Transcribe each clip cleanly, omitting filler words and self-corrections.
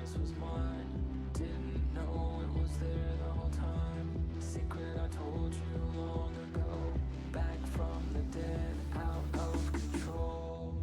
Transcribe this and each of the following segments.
darkness was mine. Didn't know it was there the whole time. Secret I told you long ago. Back from the dead, out of control.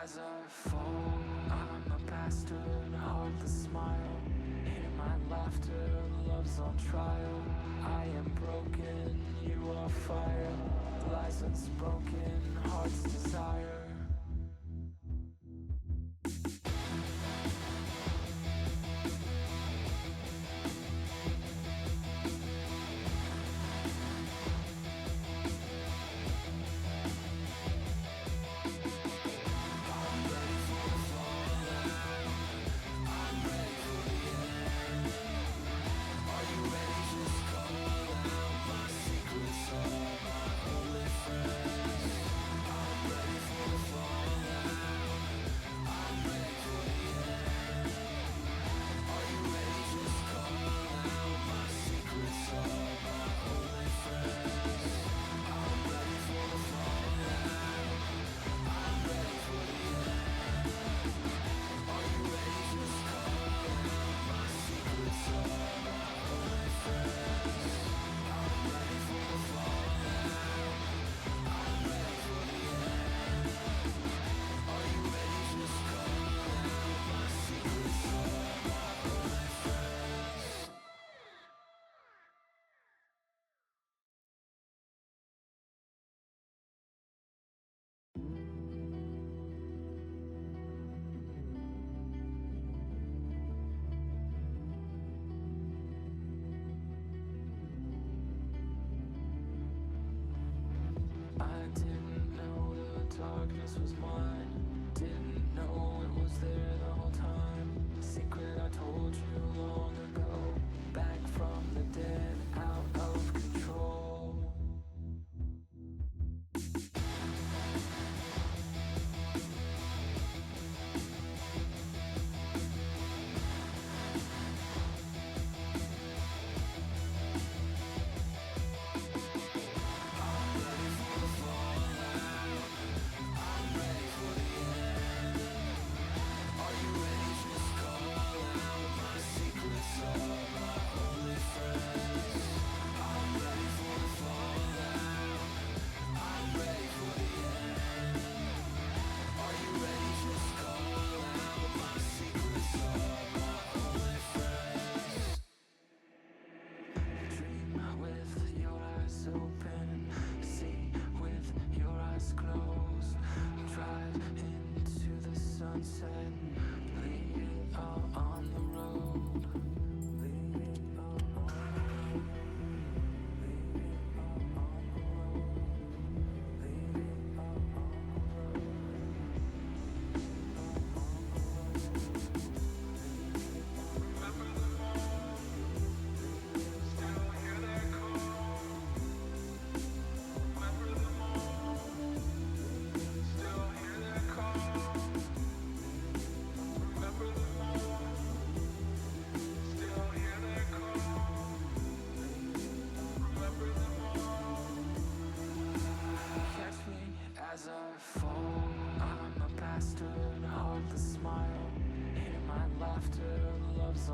As I fall, I'm a bastard, heartless smile. Hear my laughter, love's on trial. I am broken, you are fire. Lies unspoken, heart's desire. Are you ready? Just call out.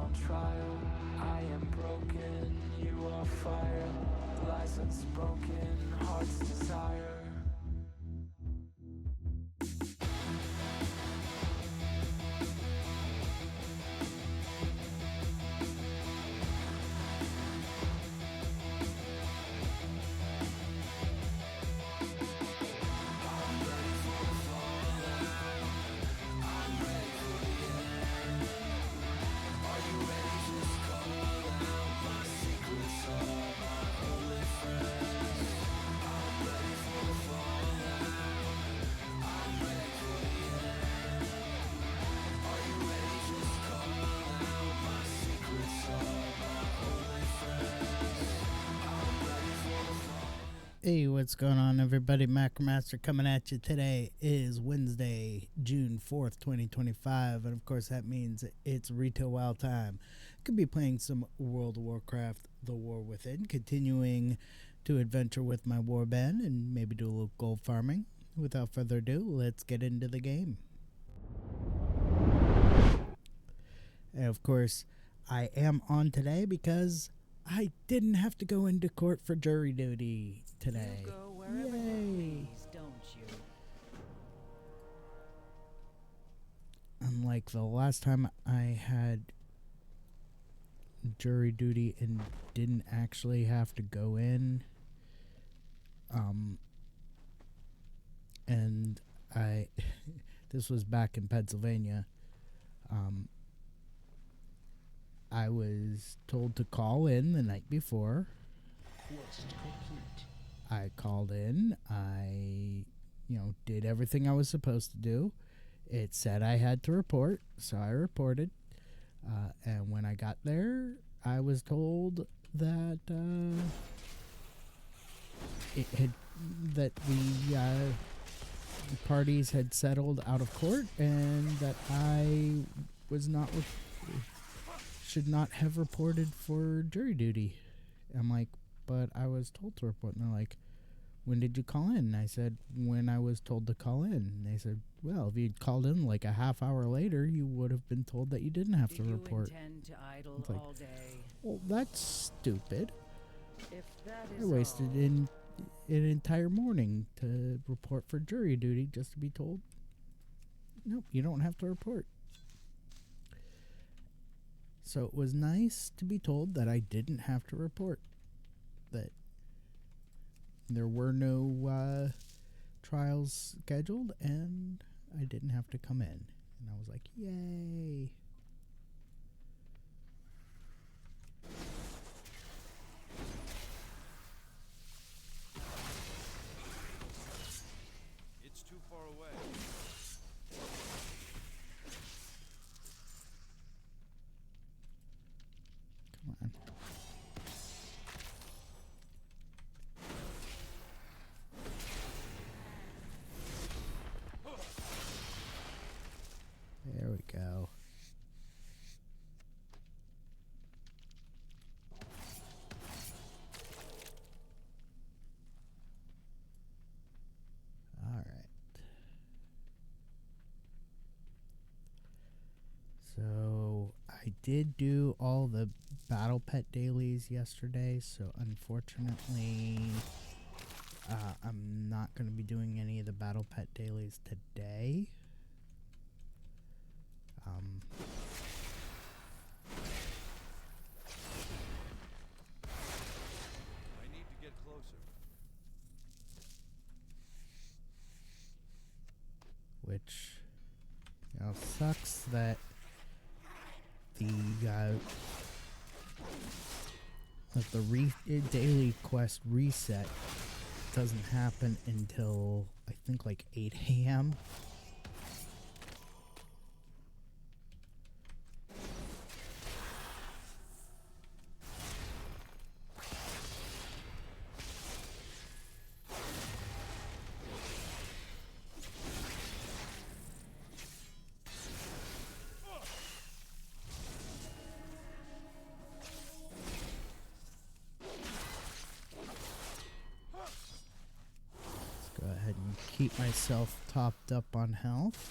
on trial. I am broken, you are fire. Lies unspoken, heart's desire. Hey, what's going on, everybody? Macromaster coming at you. Today is Wednesday, June 4th, 2025, and of course that means it's retail wild time. Could be playing some World of Warcraft, The War Within, continuing to adventure with my warband, and maybe do a little gold farming. Without further ado, let's get into the game. And of course, I am on today because I didn't have to go into court for jury duty today. You go wherever you please, don't you? Unlike the last time I had jury duty and didn't actually have to go in, and I this was back in Pennsylvania. I was told to call in the night before. Quest complete. I called in. I, did everything I was supposed to do. It said I had to report, so I reported. And when I got there, I was told that the parties had settled out of court, and that I was not should not have reported for jury duty. I'm like, but I was told to report. And they're like, when did you call in? And I said, when I was told to call in. And they said, well, if you'd called in like a half hour later, you would have been told that you didn't have to report. Do you intend to idle like, all day? Well, that's stupid. If that I is wasted all, an entire morning to report for jury duty just to be told, nope, you don't have to report. So it was nice to be told that I didn't have to report, that there were no trials scheduled, and I didn't have to come in. And I was like, yay. It's too far away. Come on. There we go. All right. So I did do all the battle pet dailies yesterday, so unfortunately I'm not going to be doing any of the battle pet dailies today. I need to get closer. Which, sucks that the daily quest reset doesn't happen until I think like 8 a.m. Go ahead and keep myself topped up on health.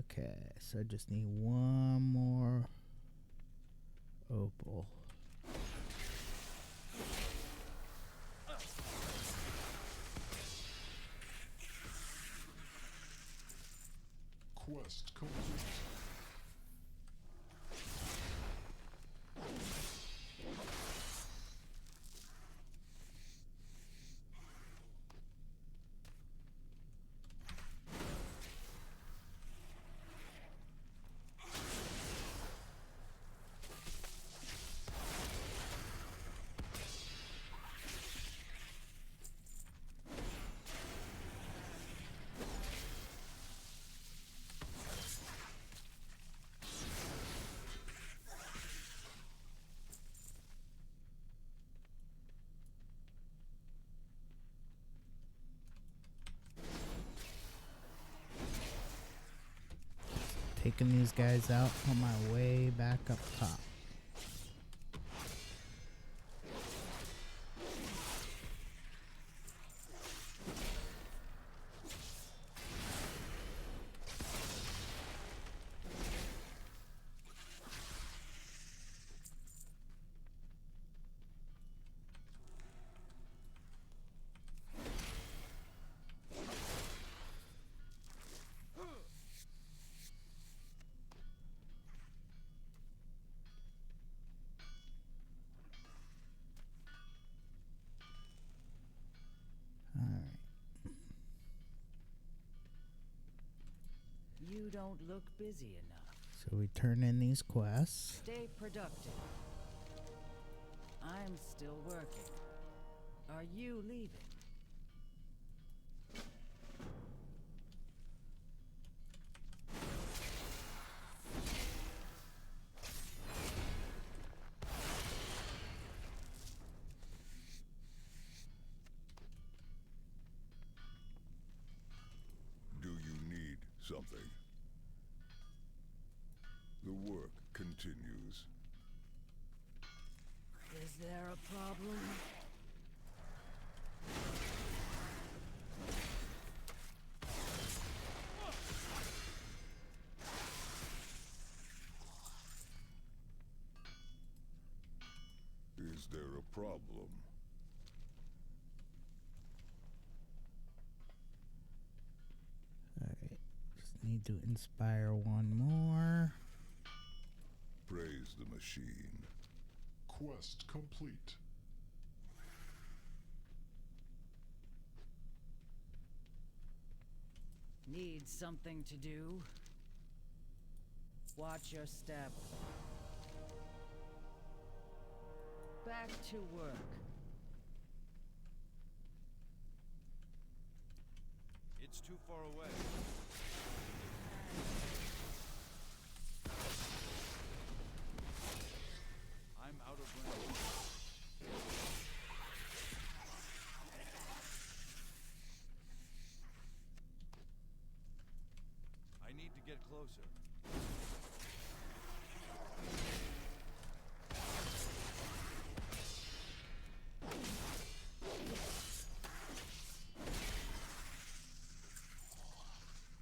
Okay, so I just need one more opal. Quest complete. Taking these guys out on my way back up top. You don't look busy enough. So we turn in these quests. Stay productive. I'm still working. Are you leaving? Do you need something? The work continues. Is there a problem? Is there a problem? Alright, just need to inspire one more. Praise the machine. Quest complete. Need something to do? Watch your step. Back to work. It's too far away. I'm out of range. I need to get closer.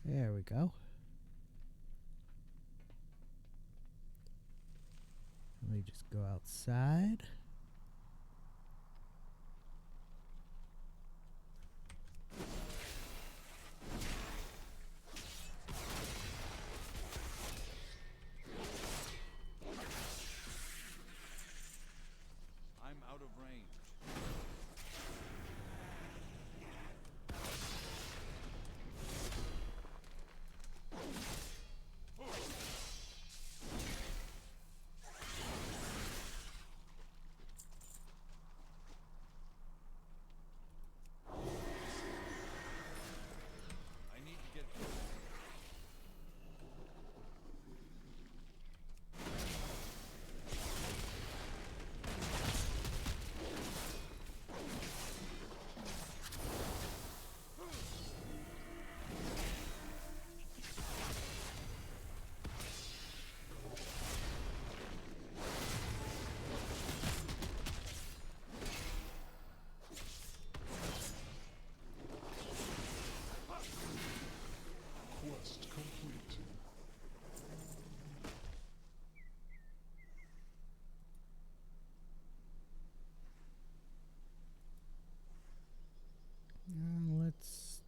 There we go. Let me just go outside. I'm out of range.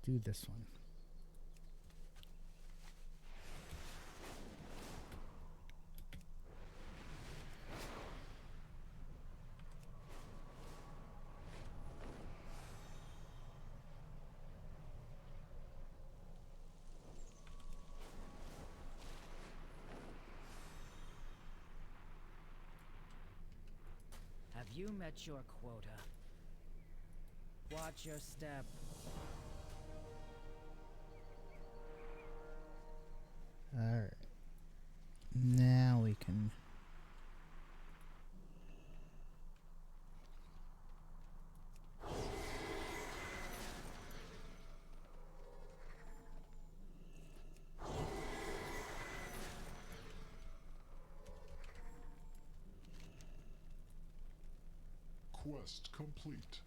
do this one. Have you met your quota? Watch your step. Alright. Now we can... Quest complete.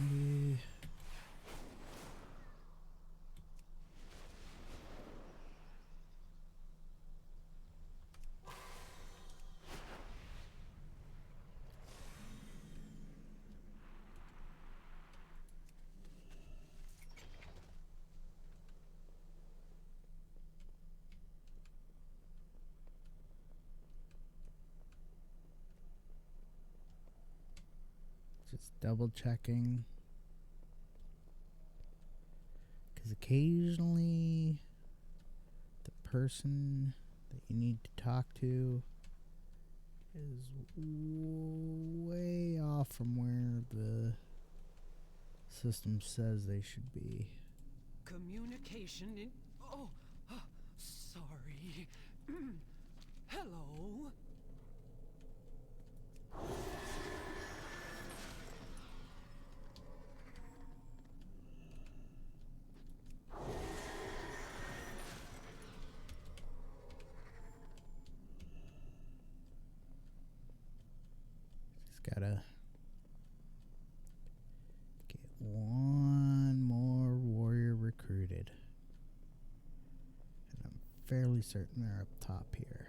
Alrighty. Just double checking. Because occasionally the person that you need to talk to is way off from where the system says they should be. Communication in... Oh, sorry. Hello? Just gotta get one more warrior recruited. And I'm fairly certain they're up top here.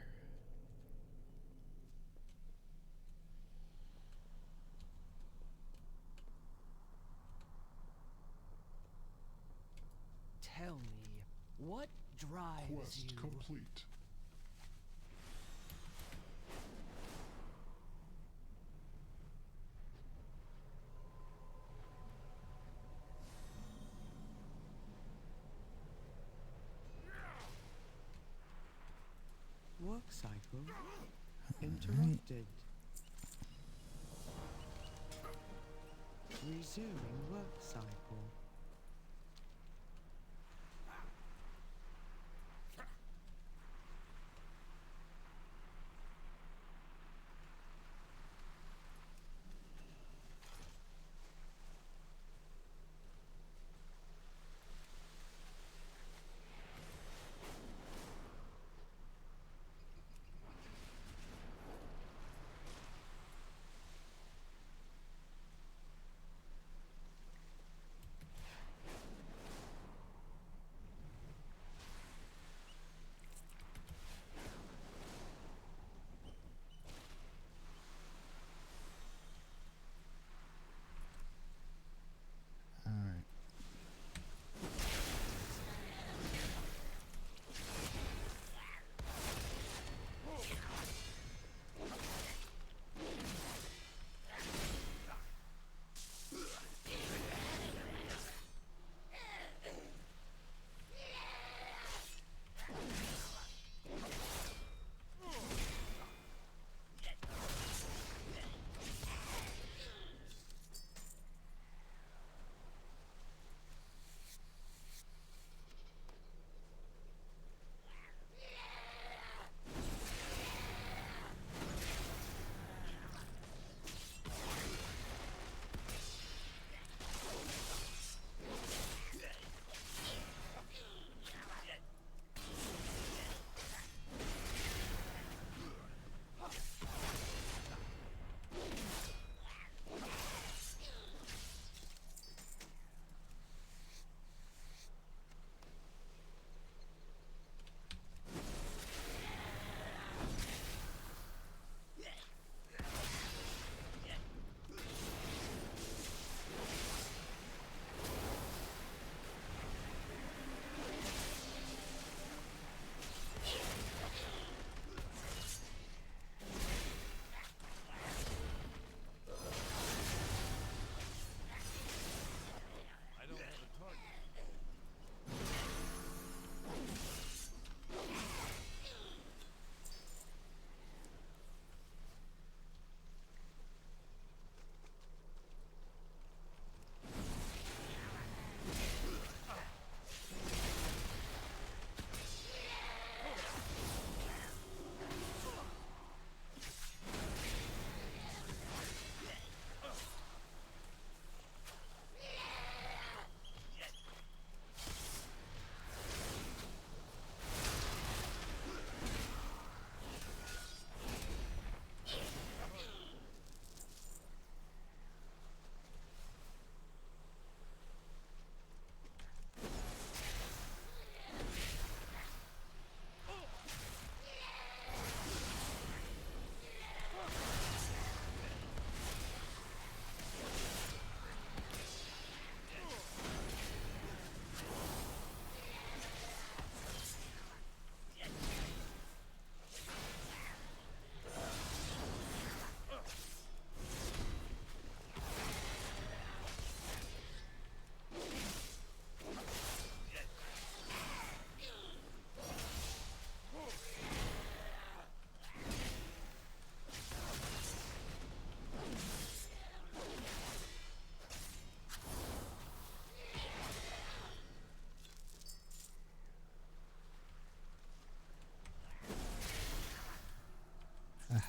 Tell me, what drives Quest you? complete. Work cycle interrupted. Resuming work cycle.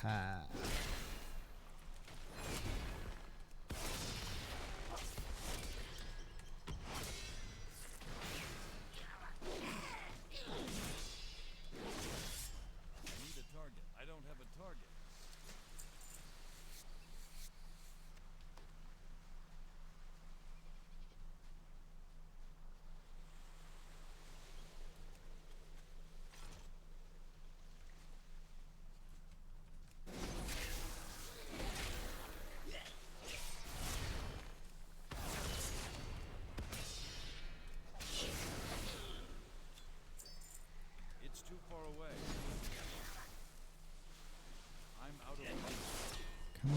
path. I need a target. I don't have a target. It's too far away. I'm out of range. Come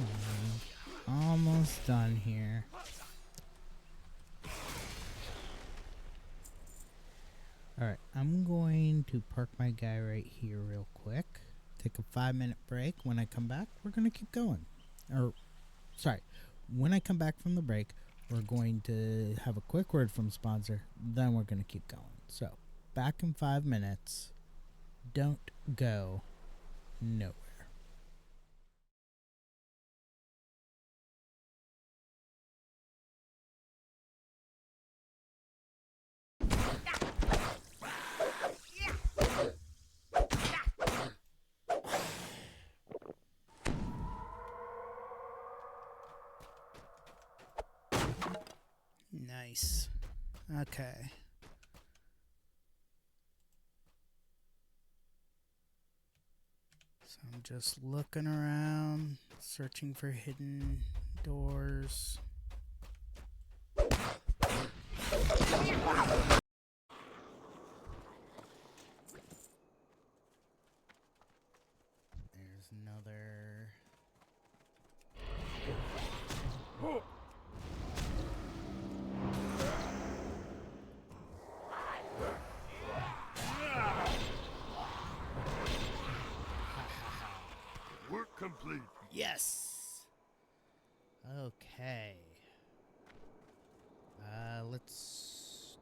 on. Almost done here. Alright, I'm going to park my guy right here real quick. Take a 5-minute break. When I come back, we're going to keep going. Or, sorry, when I come back from the break, we're going to have a quick word from sponsor. Then we're going to keep going. So, back in 5 minutes. Don't go nowhere. Nice. Okay. So I'm just looking around, searching for hidden doors. There's another. Work complete. Yes. Okay. Let's.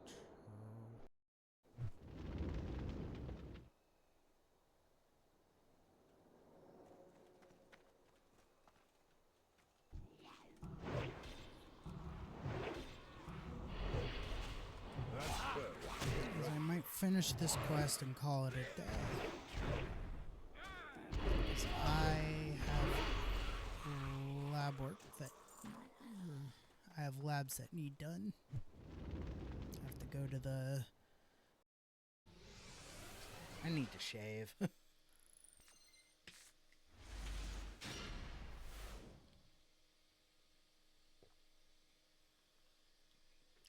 I might finish this quest and call it a day. 'Cause I have lab work that I have labs that need done. I have to go to the. I need to shave.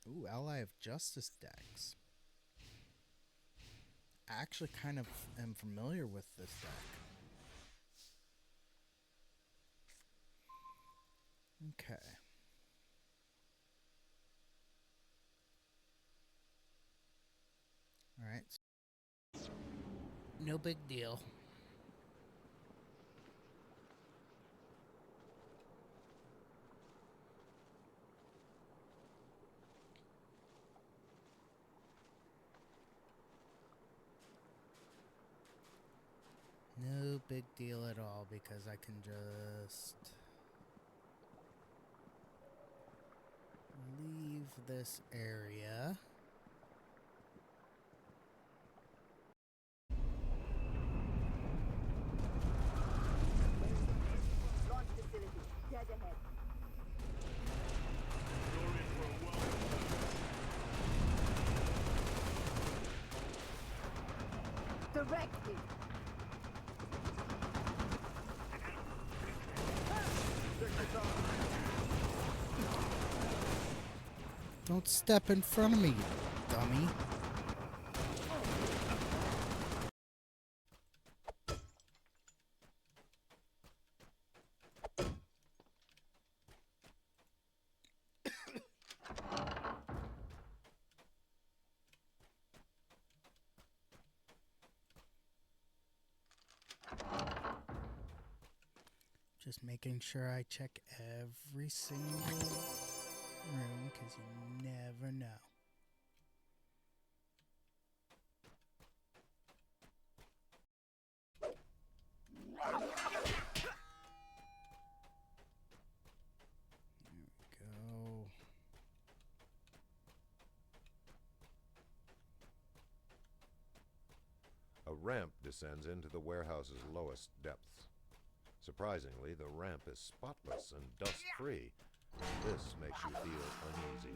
Ooh, Ally of Justice decks. I actually kind of am familiar with this deck. Okay. Alright. No big deal. No big deal at all because I can just leave this area. Launch facility, dead ahead. Directly. Don't step in front of me, you dummy. Just making sure I check every single room because you never know. ramp descends into the warehouse's lowest depths. Surprisingly, the ramp is spotless and dust-free. This makes you feel uneasy.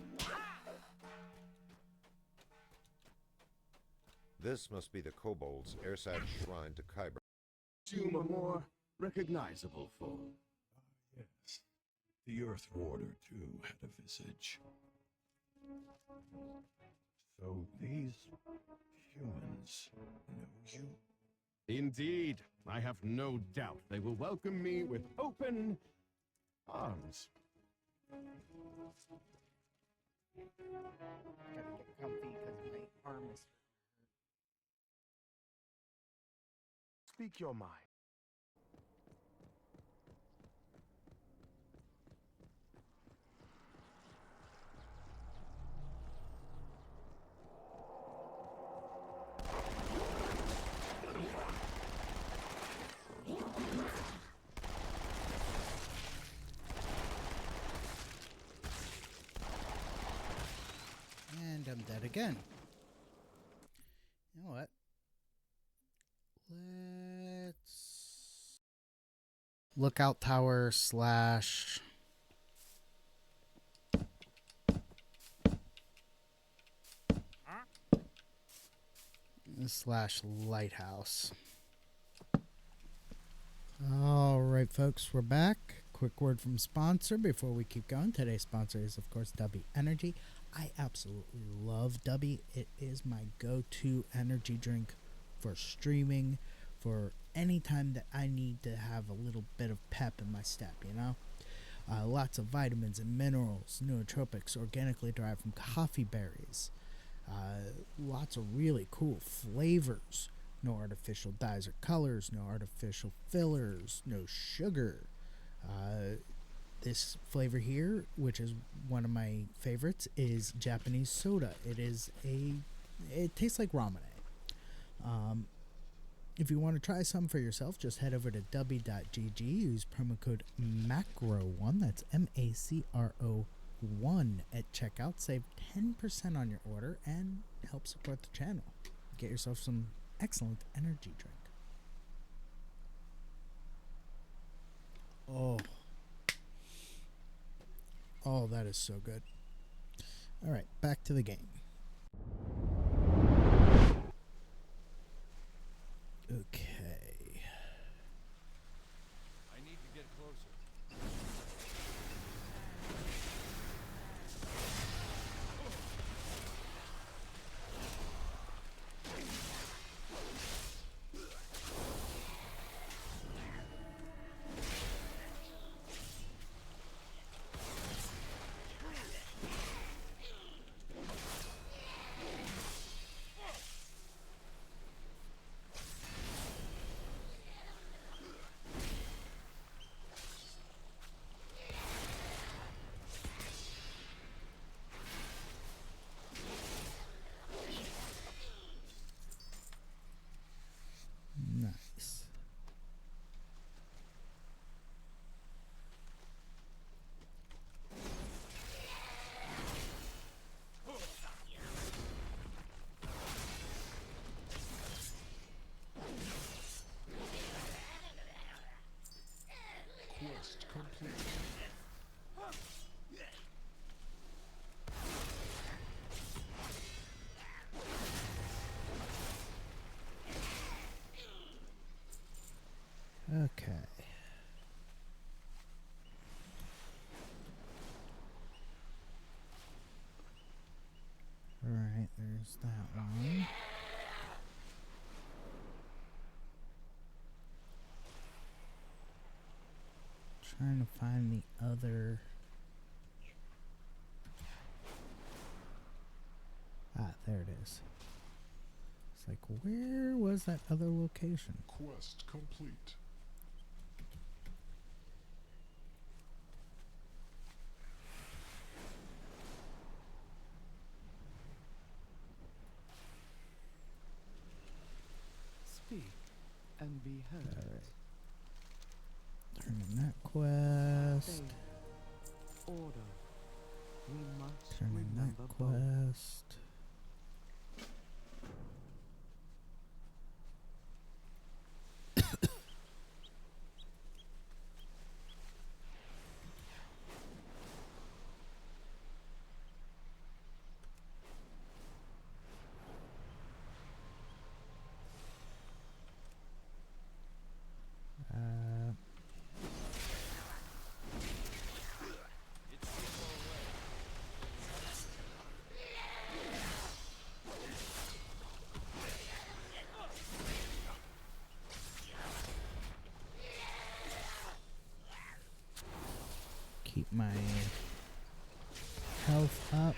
This must be the kobold's Ersad shrine to Kyber. Assume a more recognizable foe. Yes. The Earth Warder, too, had a visage. So these humans know you? Indeed, I have no doubt they will welcome me with open arms. Gotta get comfy because my arm is. Speak your mind. And I'm dead again. You know what? Let's lookout tower slash lighthouse. All right, folks, we're back. Quick word from sponsor before we keep going. Today's sponsor is, of course, W Energy. I absolutely love W. It is my go-to energy drink for streaming, for any time that I need to have a little bit of pep in my step, you know? Lots of vitamins and minerals, nootropics, organically derived from coffee berries. Lots of really cool flavors. No artificial dyes or colors, no artificial fillers, no sugar. This flavor here, which is one of my favorites, is Japanese soda. It tastes like ramen. If you want to try some for yourself, just head over to w.gg, use promo code MACRO1, that's MACRO1 at checkout, save 10% on your order, and help support the channel. Get yourself some excellent energy drink. Oh, that is so good. All right, back to the game. Okay. I need to get closer. Nice. Quest complete. Okay. All right, there's that one. Trying to find the other. There it is. It's like, where was that other location? Quest complete. Speak and be heard. All right. Turning that quest. Faith, order. We must Turning remember that both. quest. keep my health up.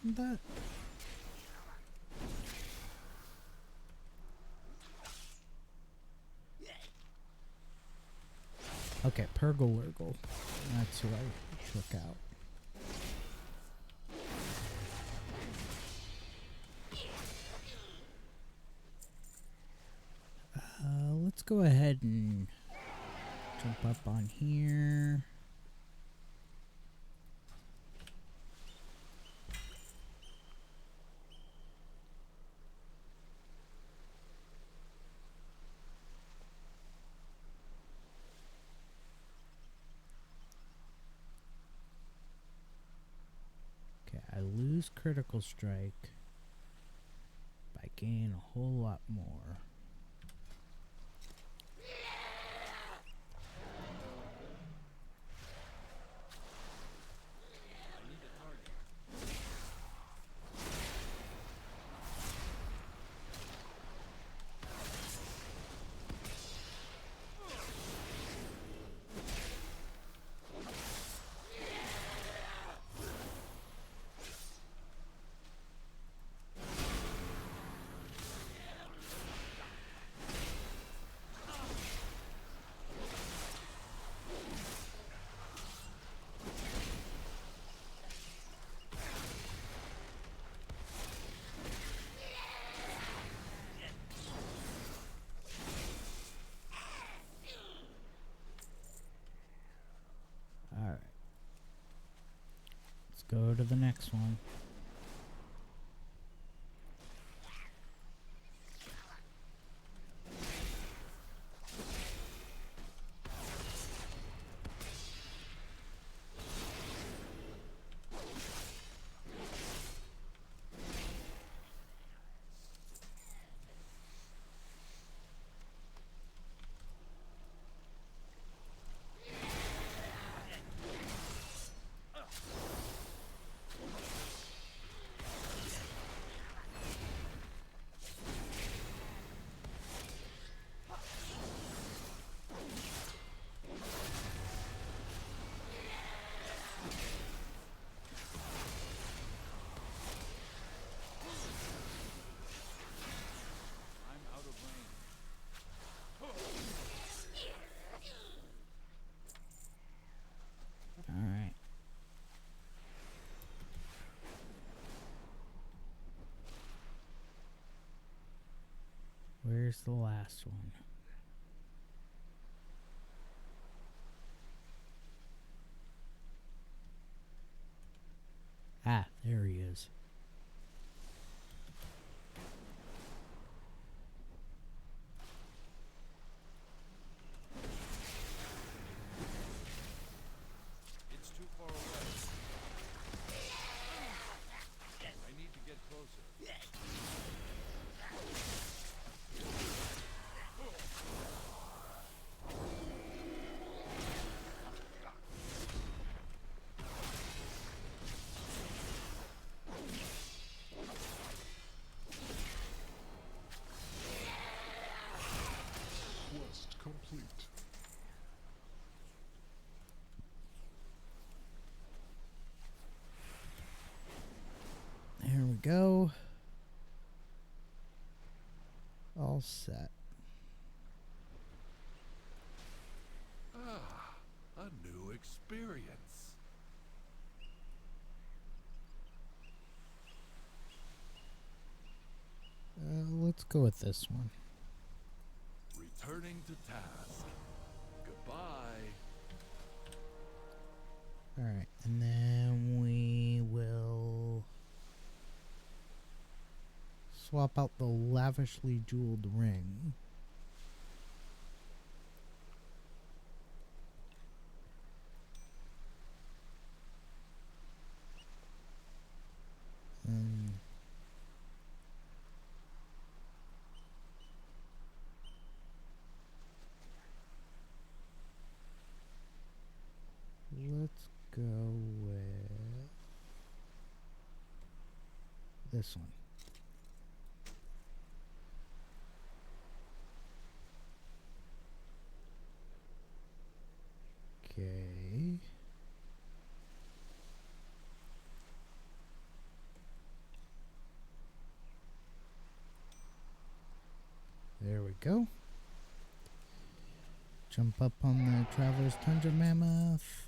Wasn't that? Okay, Purgle Wurgle. That's who I took out. Let's go ahead and jump up on here. Okay, I lose critical strike, but I gain a whole lot more. Alright. Let's go to the next one. Alright. Where's the last one? Ah, there he is. It's too far away. I need to get closer. Quest complete. There we go. All set. Ah, a new experience. experience. Let's go with this one. Returning to task. Goodbye. Alright, and then we will swap out the lavishly jeweled ring. And let's go with this one. Okay. There we go. Jump up on the Traveler's Tundra Mammoth.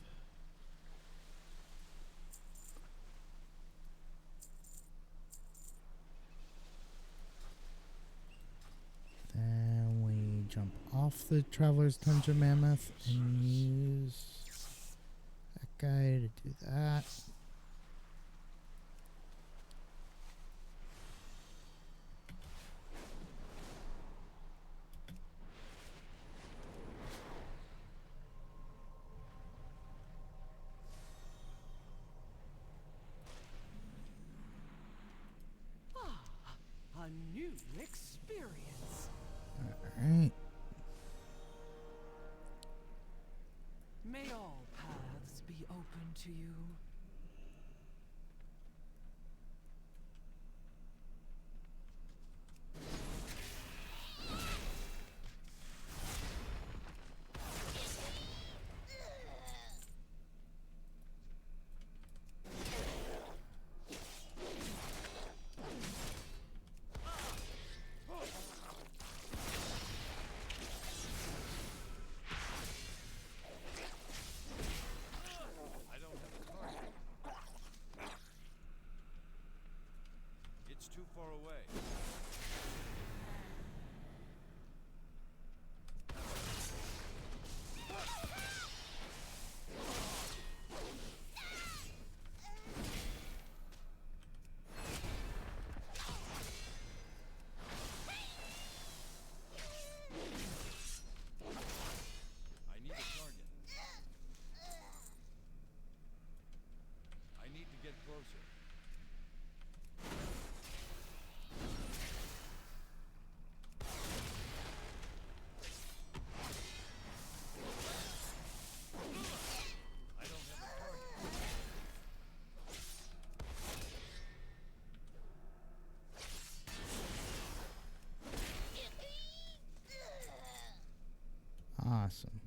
Then we jump off the Traveler's Tundra Mammoth and use that guy to do that. A new experience. Alright. May all paths be open to you. It's too far away. I need a target. I need to get closer. I don't have a target. Awesome.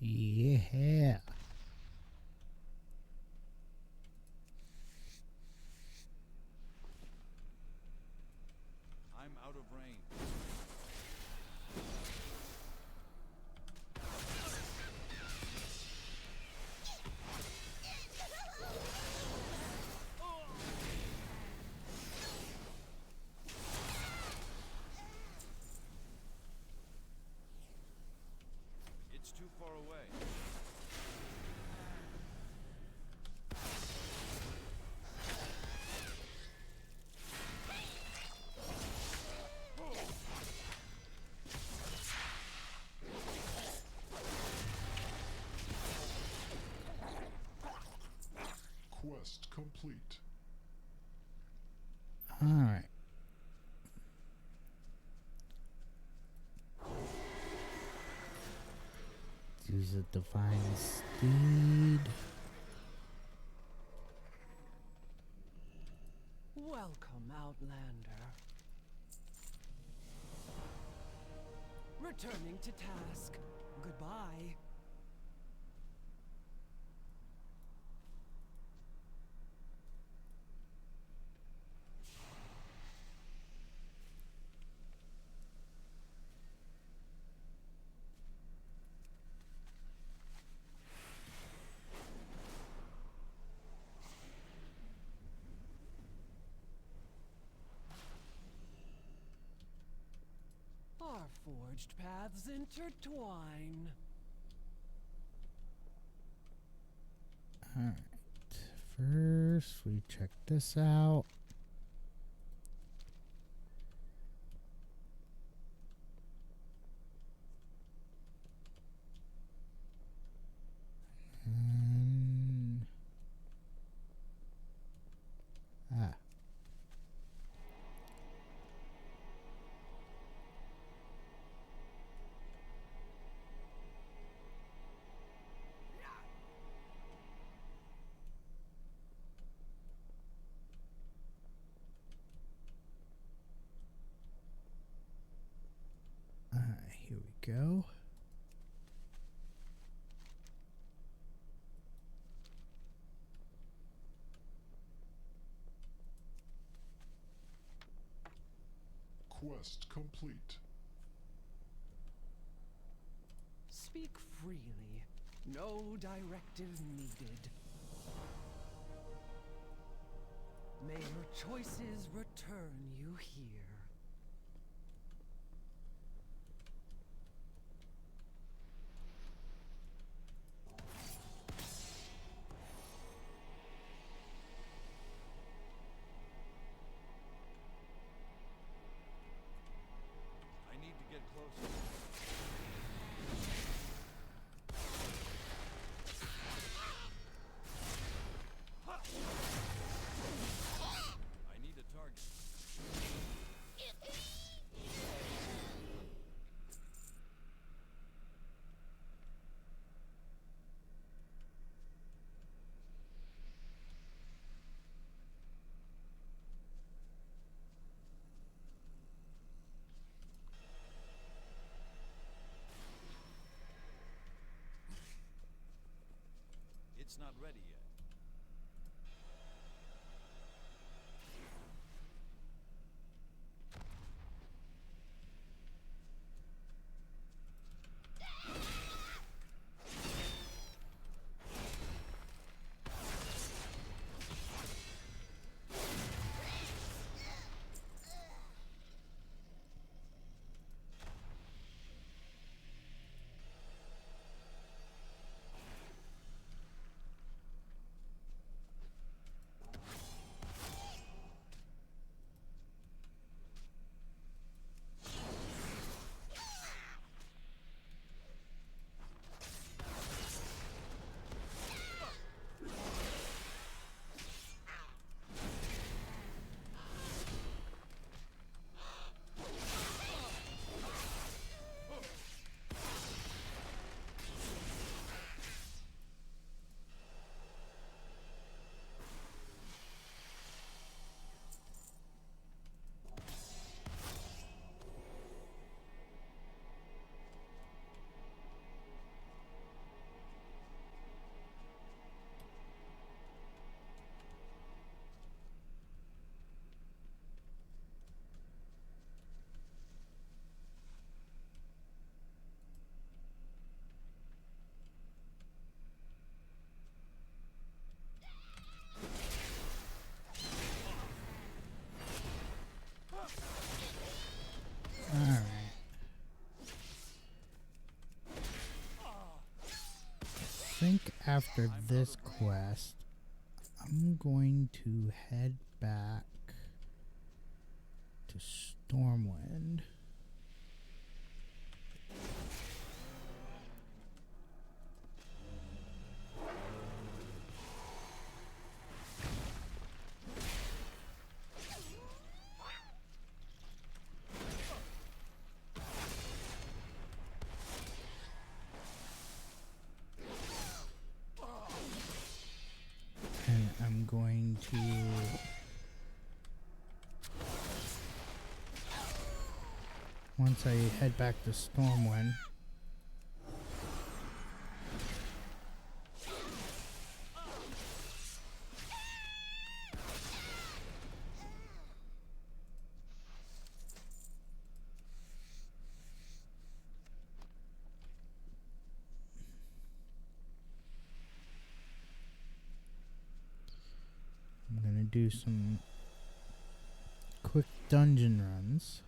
Yeah. I'm out of range. far away? Quest complete. All right. Use a divine steed. Welcome, Outlander. Returning to task. Goodbye. Our forged paths intertwine. Alright. First, we check this out. Ah. Here we go. Quest complete. Speak freely. No directive needed. May your choices return you here. I need to get closer. I need a target. It's not ready yet. think after this quest, I'm going to head back to Stormwind. And I'm going to once I head back to Stormwind, I'm gonna do some quick dungeon runs.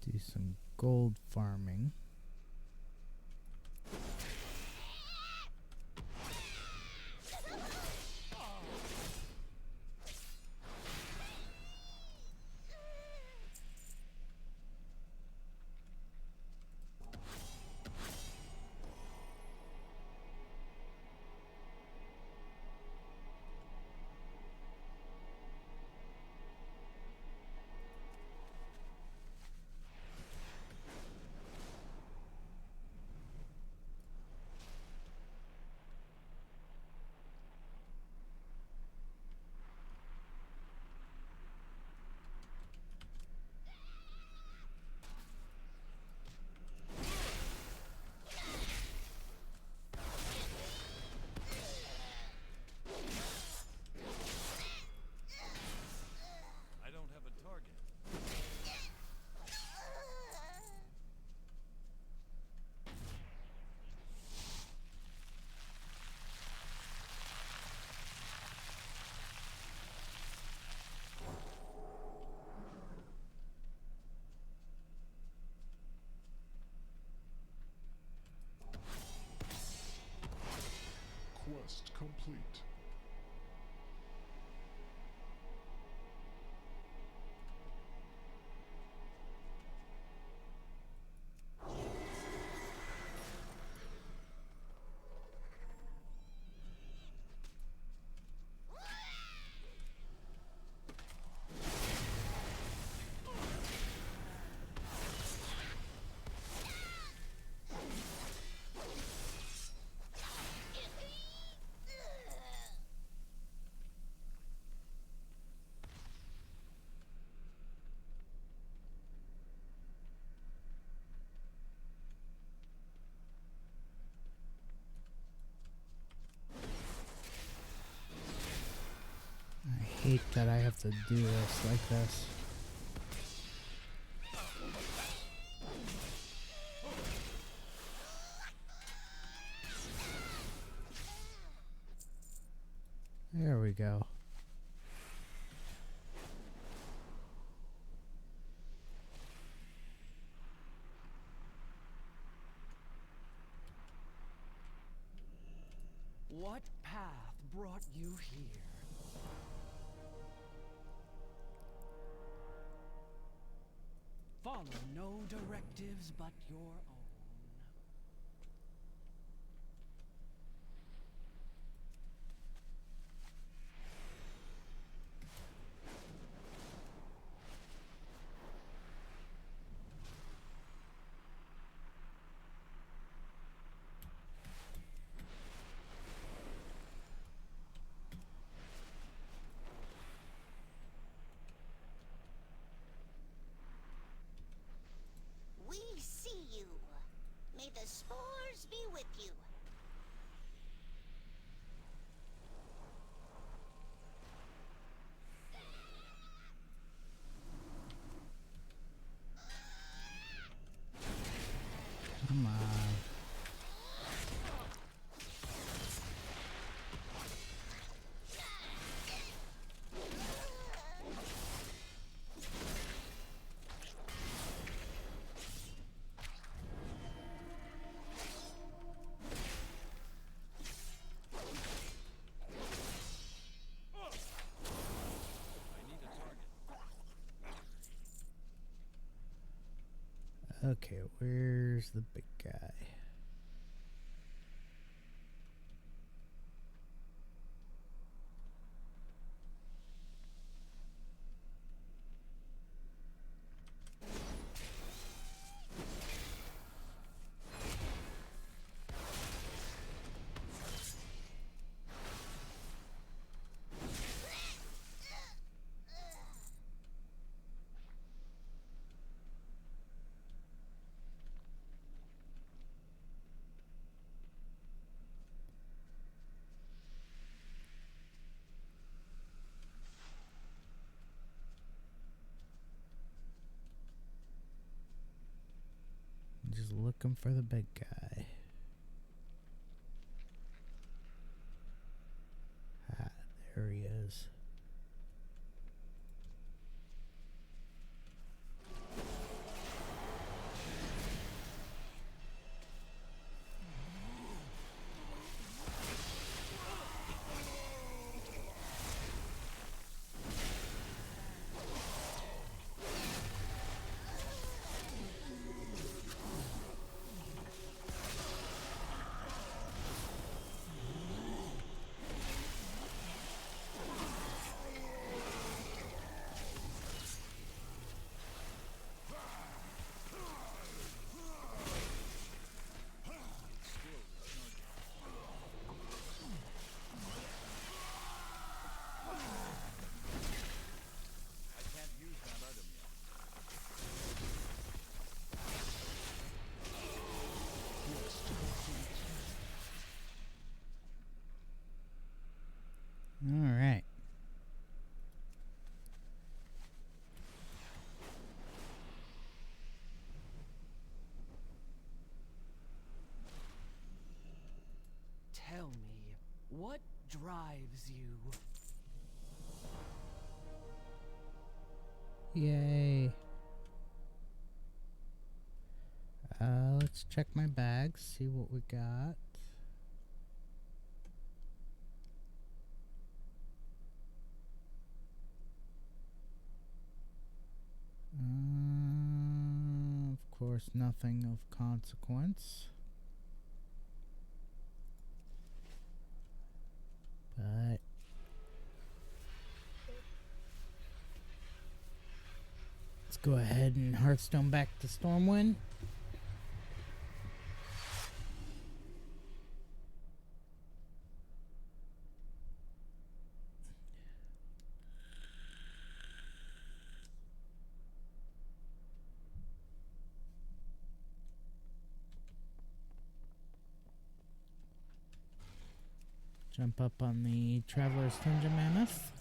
Do some gold farming. I don't have a target. Quest complete. I hate that I have to do this like this. There we go. What path brought you here? Follow no directives but your own. We see you. Okay, where's the big guy? Just looking for the big guy. Ah, there he is. All right. Tell me, what drives you? Yay. Let's check my bags, see what we got. Of course, nothing of consequence. But let's go ahead and Hearthstone back to Stormwind. Jump up on the Traveler's Dungeon Mammoth.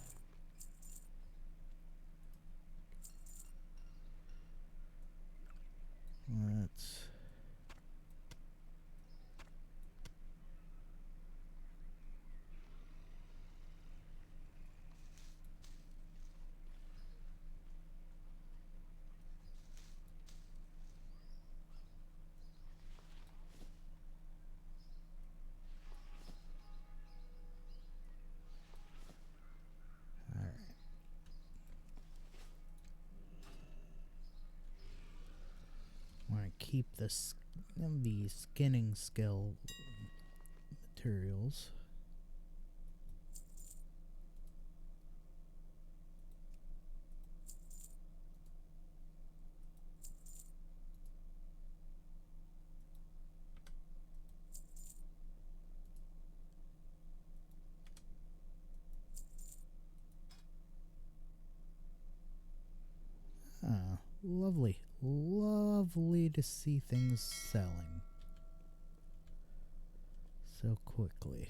Let's want to keep the skinning skill materials. Ah, lovely. Lovely to see things selling so quickly.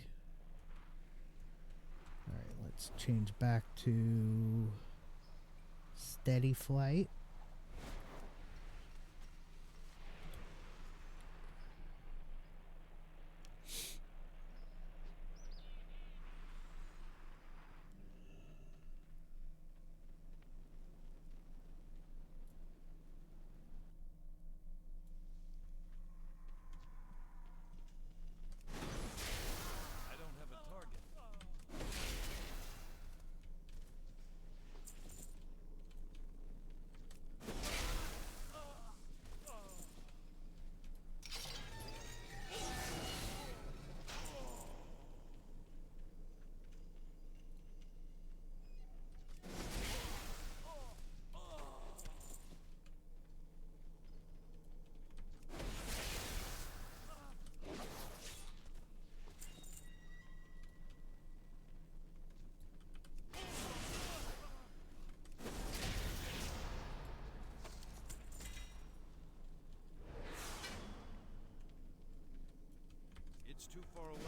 Alright, let's change back to steady flight. I don't have a target. too far away.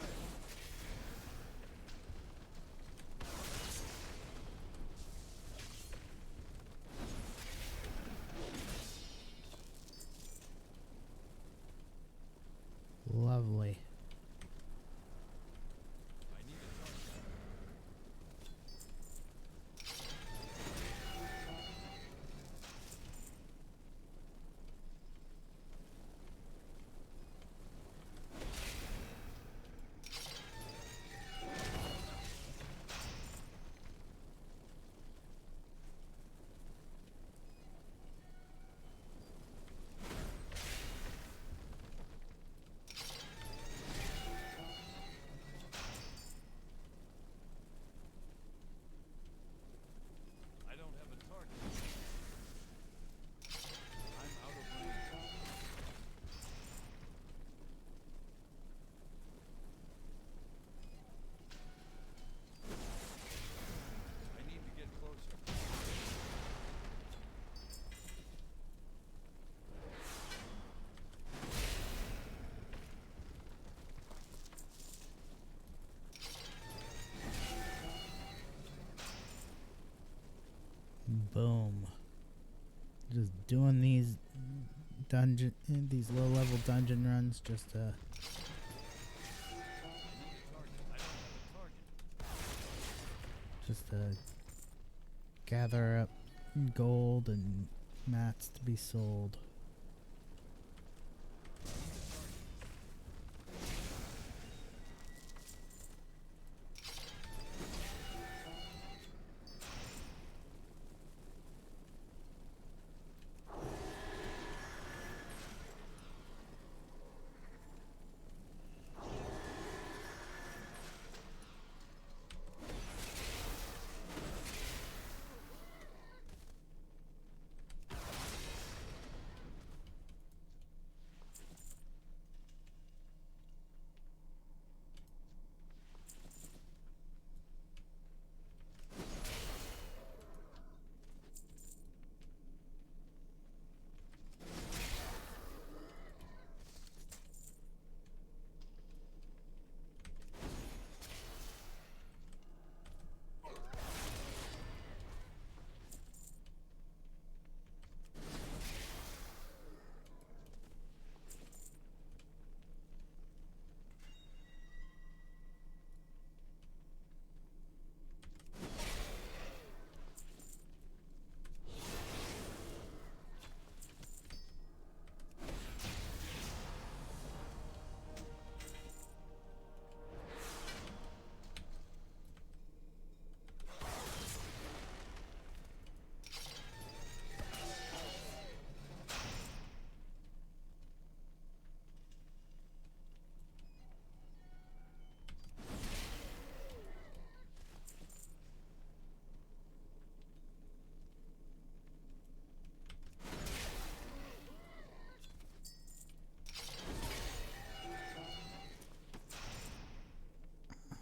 Lovely. I need a target. I don't have a target. I'm out of range. I need to get closer. Boom. Just doing these these low-level dungeon runs just to I need a target. I don't have a target. just to gather up gold and mats to be sold.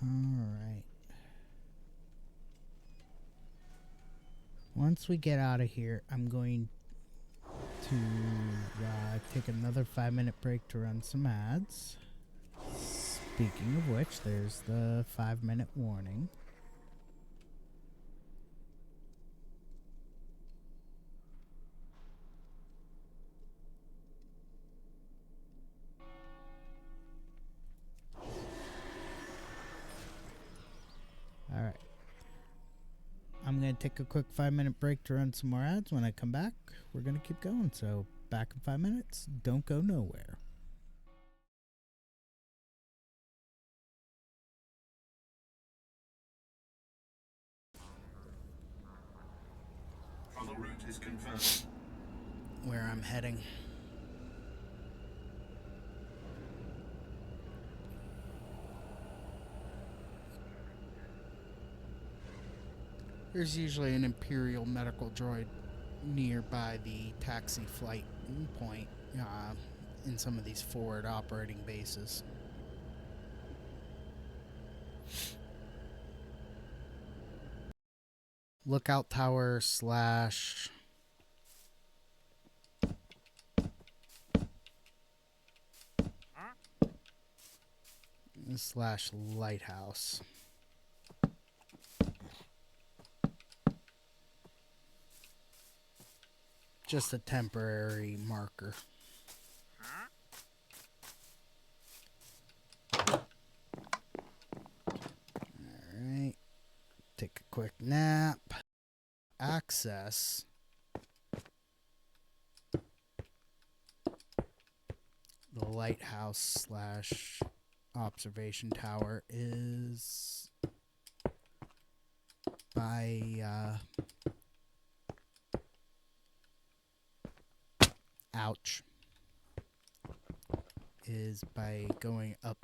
Alright. Once we get out of here, I'm going to take another 5-minute break to run some ads. Speaking of which, there's the 5-minute warning. Alright. I'm going to take a quick 5-minute break to run some more ads. When I come back, we're going to keep going. So, back in 5 minutes. Don't go nowhere. Travel route is confirmed. Where I'm heading. There's usually an Imperial medical droid nearby the taxi flight point in some of these forward operating bases. Lookout tower / slash lighthouse. Just a temporary marker. Alright. Take a quick nap. Access the lighthouse slash observation tower is by is by going up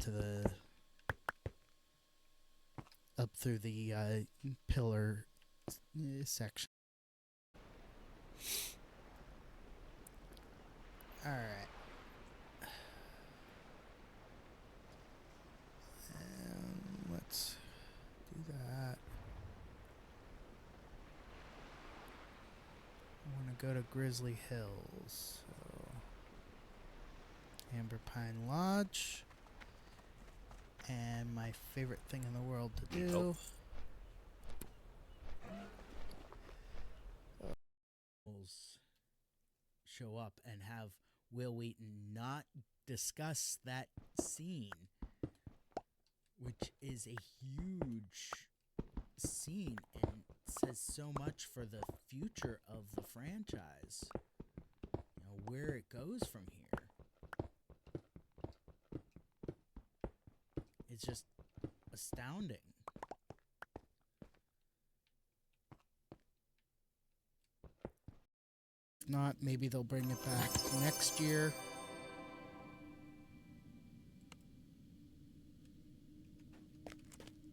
through the pillar section. All right. Let's do that. I want to go to Grizzly Hills. So Amber Pine Lodge. And my favorite thing in the world to do. Show up and have Will Wheaton not discuss that scene, which is a huge scene and says so much for the future of the franchise. You know, where it goes from here. It's just astounding. If not, maybe they'll bring it back next year.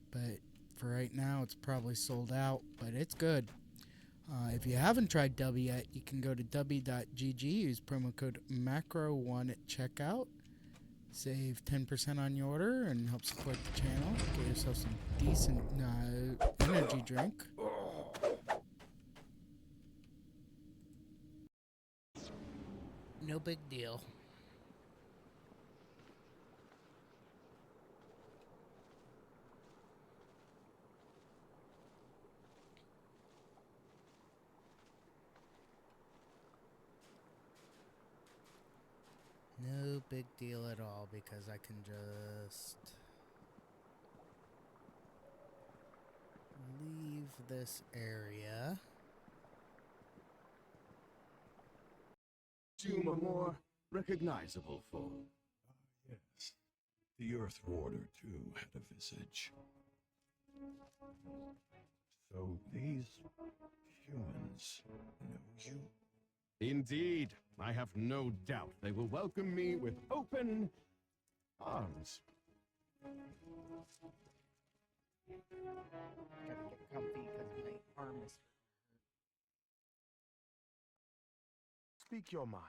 But for right now, it's probably sold out, but it's good. If you haven't tried W yet, you can go to w.gg, use promo code MACRO1 at checkout. Save 10% on your order and help support the channel. Get yourself some decent energy drink. No big deal. No big deal at all because I can just leave this area. Assume a more recognizable form. Yes. The Earth Warder, too, had a visage. So these humans know you? Indeed, I have no doubt they will welcome me with open arms. Gotta get comfy because my arm is. Speak your mind.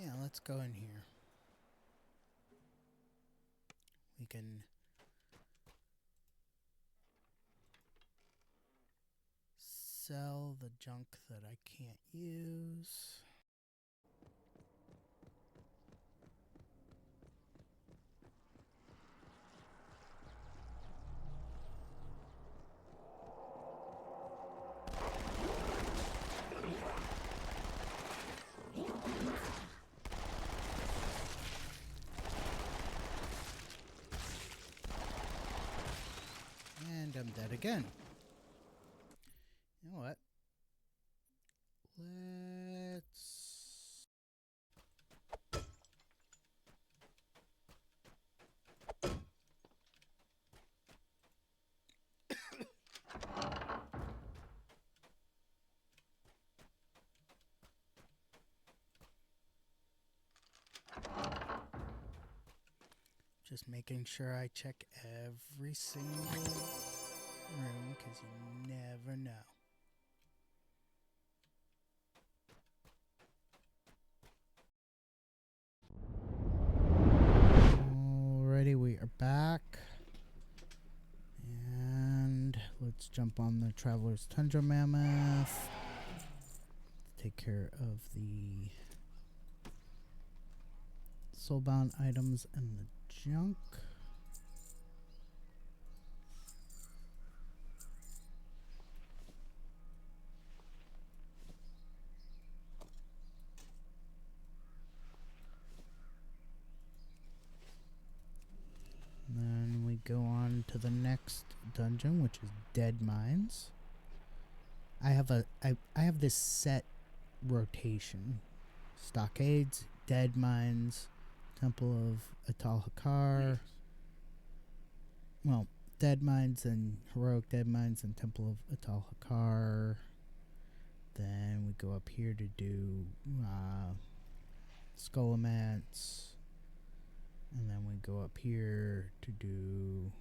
Yeah, let's go in here. We can sell the junk that I can't use. And I'm dead again. You know what? Let's... Just making sure I check every single room because you never know. back. And let's jump on the Traveler's Tundra Mammoth. Take care of the soulbound items and the junk. Then we go on to the next dungeon, which is Dead Mines. I have this set rotation: Stockades, Dead Mines, Temple of Atal Hakar. Well, Dead Mines and Heroic Dead Mines and Temple of Atal Hakar. Then we go up here to do Skullomance. And then we go up here to do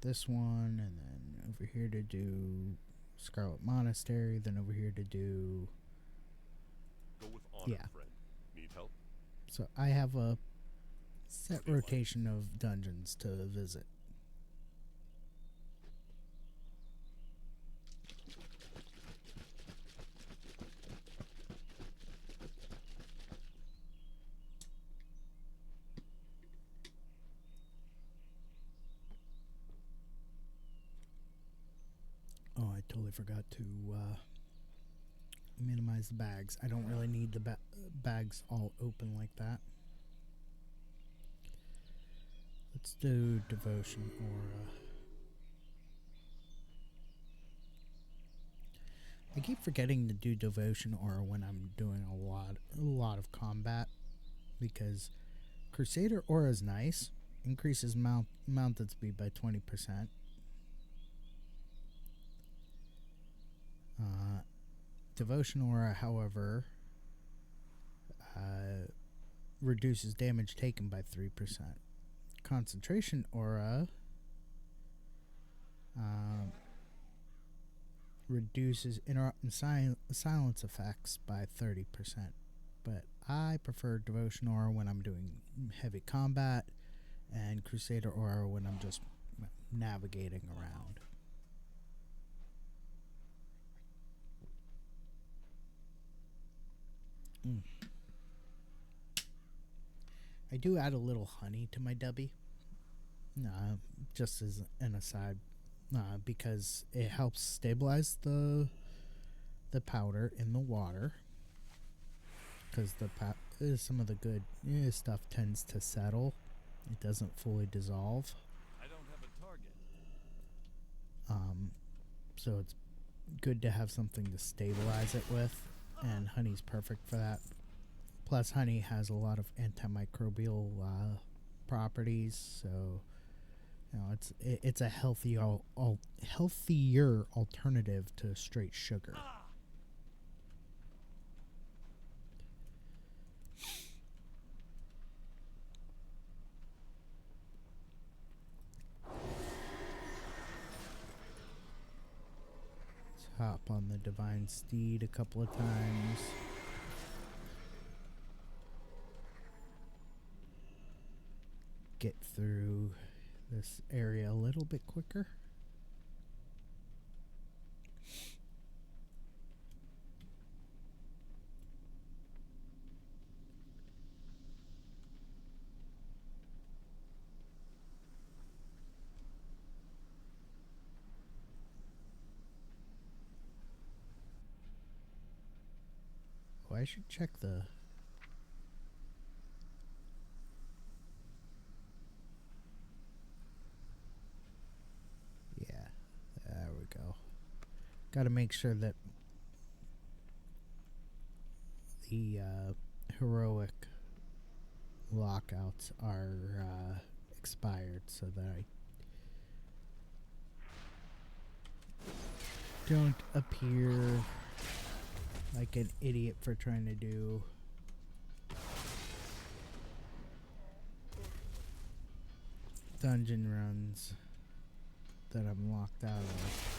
this one, and then over here to do Scarlet Monastery, then over here to do... Go with honor, Yeah. friend. Need help? So I have a set rotation of dungeons to visit. Oh, I totally forgot to minimize the bags. I don't really need the bags all open like that. Let's do Devotion Aura. I keep forgetting to do Devotion Aura when I'm doing a lot of combat, because Crusader Aura is nice. Increases mounted speed by 20%. Devotion Aura, however, reduces damage taken by 3%. Concentration Aura reduces interrupt and silence effects by 30%. But I prefer Devotion Aura when I'm doing heavy combat, and Crusader Aura when I'm just navigating around. I do add a little honey to my dubby, just as an aside, because it helps stabilize the powder in the water, because some of the good stuff tends to settle. It doesn't fully dissolve. I don't have a target. So it's good to have something to stabilize it with, and honey's perfect for that. Plus, honey has a lot of antimicrobial properties, so it's a healthier alternative to straight sugar. Let's hop on the Divine Steed a couple of times. Get through this area a little bit quicker. Oh, I should check the... Yeah, there we go. Got to make sure that the heroic lockouts are expired, so that I don't appear like an idiot for trying to do dungeon runs that I'm locked out of.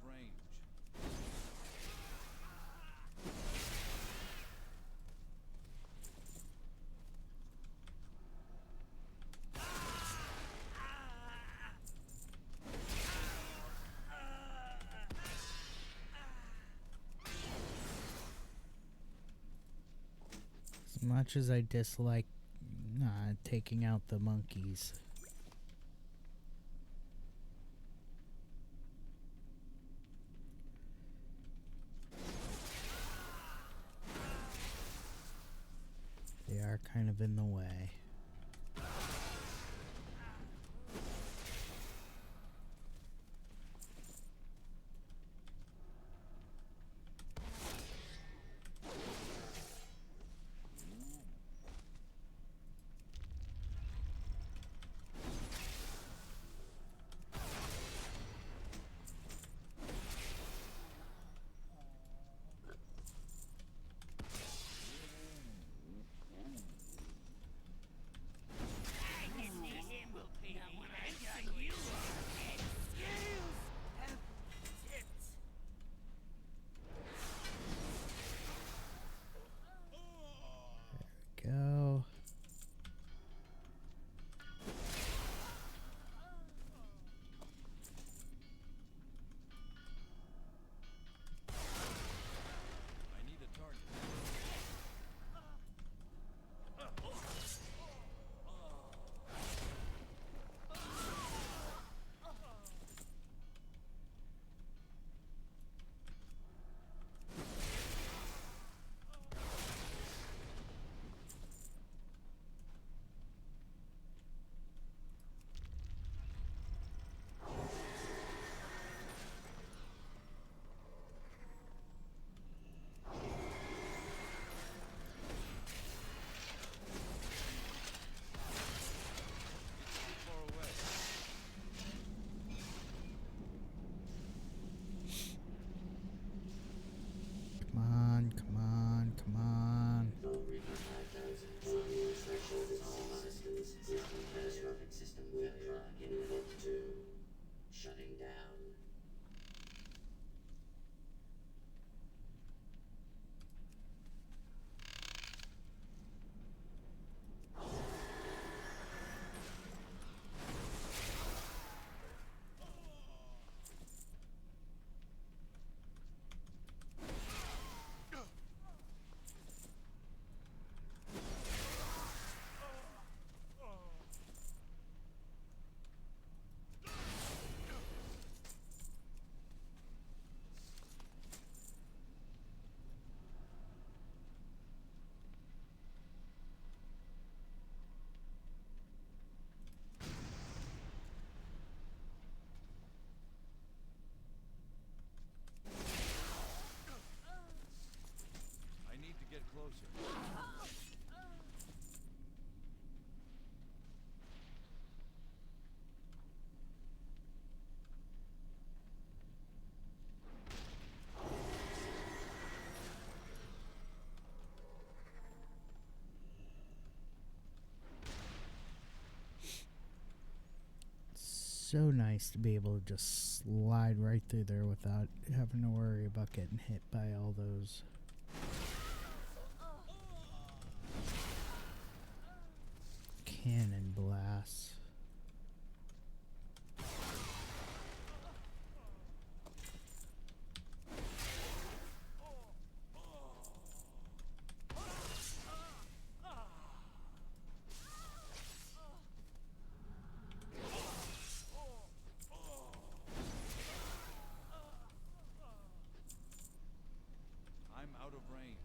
range. As much as I dislike taking out the monkeys, they are kind of in the way. Go. I need a target. It's too far away. Come on, come on, come on. Shutting down. I need to get closer. So nice to be able to just slide right through there without having to worry about getting hit by all those cannon blasts. I'm out of range.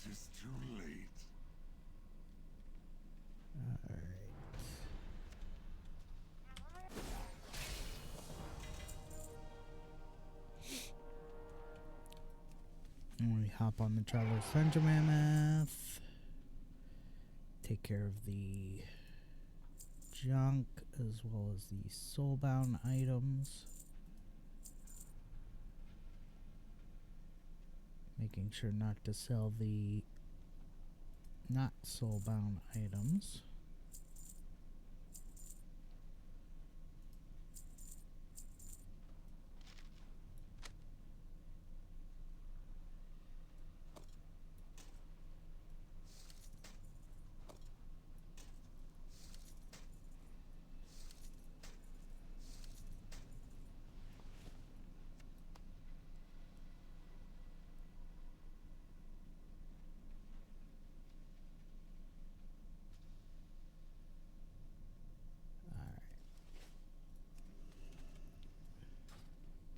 is too late. Alright. And we hop on the Traveler's Thunder Mammoth. Take care of the junk as well as the soulbound items. Making sure not to sell the not soulbound items.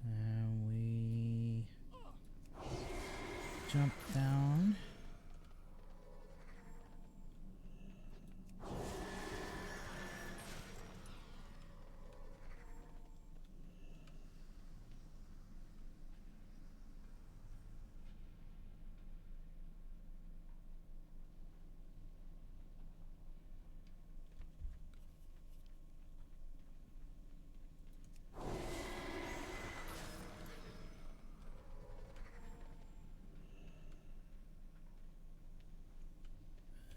And we jump down.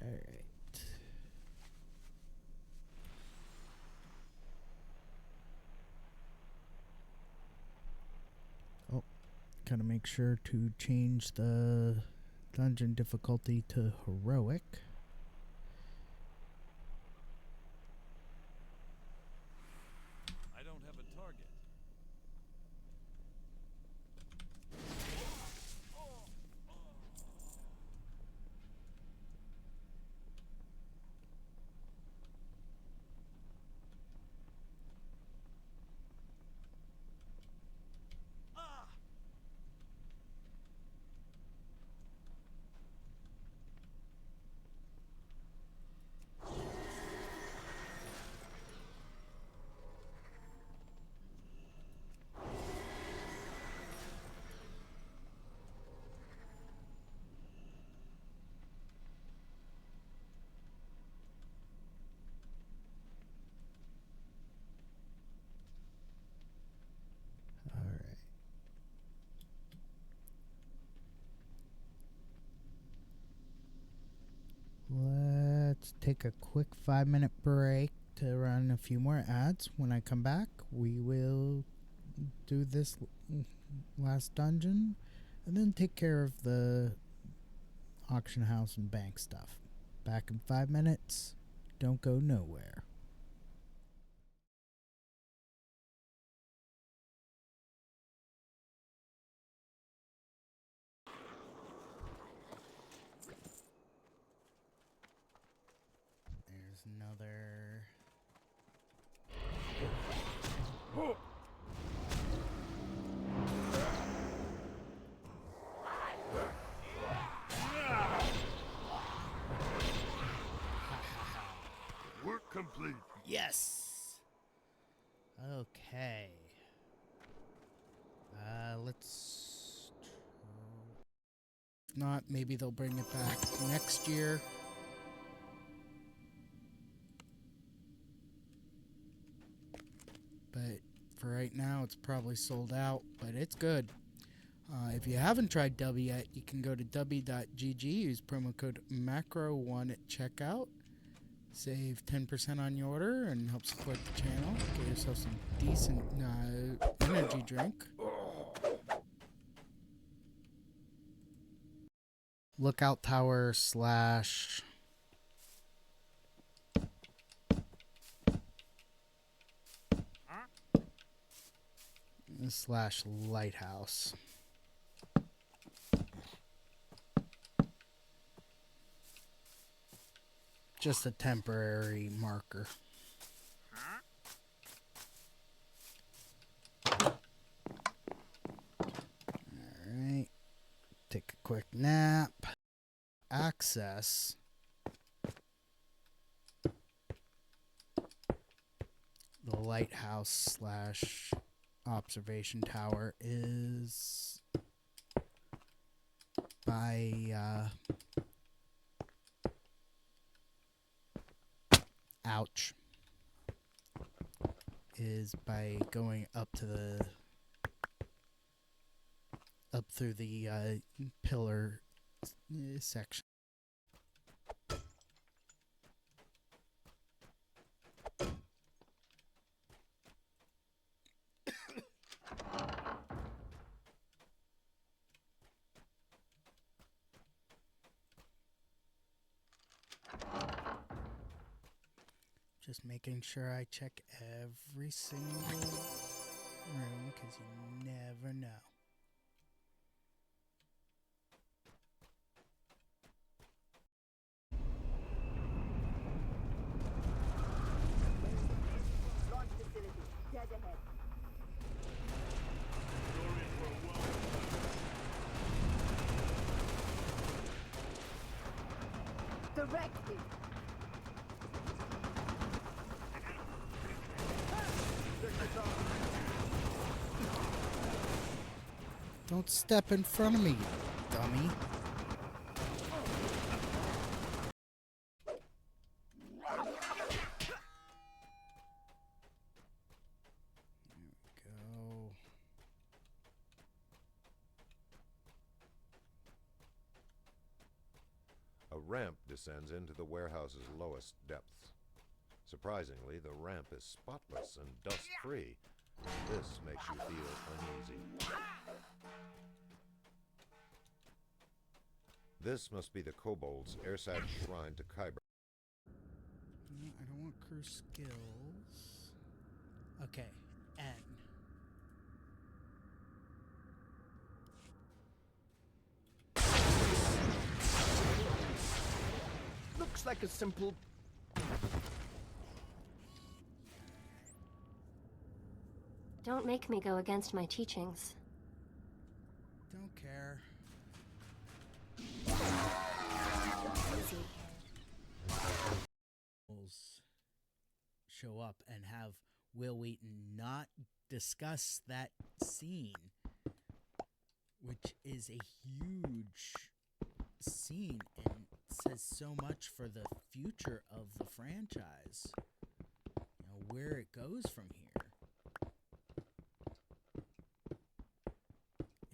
Alright. Oh, gotta make sure to change the dungeon difficulty to heroic. I don't have a target. Alright. Let's take a quick 5-minute break to run a few more ads. When I come back, we will do this last dungeon and then take care of the auction house and bank stuff. Back in 5 minutes. Don't go nowhere. There's another. Work complete. Yes. Okay. Let's. If not, maybe they'll bring it back next year. But for right now, it's probably sold out, but it's good. If you haven't tried W yet, you can go to w.gg, use promo code MACRO1 at checkout. Save 10% on your order and help support the channel. Get yourself some decent energy drink. Lookout Tower / lighthouse. Just a temporary marker. Alright. Take a quick nap. access the lighthouse slash observation tower is by is by going up through the pillar section. Just making sure I check every single room, because you never know. Launch facility, dead ahead. Directly. Don't step in front of me, you dummy. There we go. A ramp descends into the warehouse's lowest depths. Surprisingly, the ramp is spotless and dust-free. This makes you feel uneasy. This must be the kobolds' Ersatz shrine to Kyber. No, I don't want crew skills. Okay, N. Looks like a simple... Don't make me go against my teachings. Don't care. Easy. Show up and have Will Wheaton not discuss that scene, which is a huge scene and says so much for the future of the franchise. You know, where it goes from here.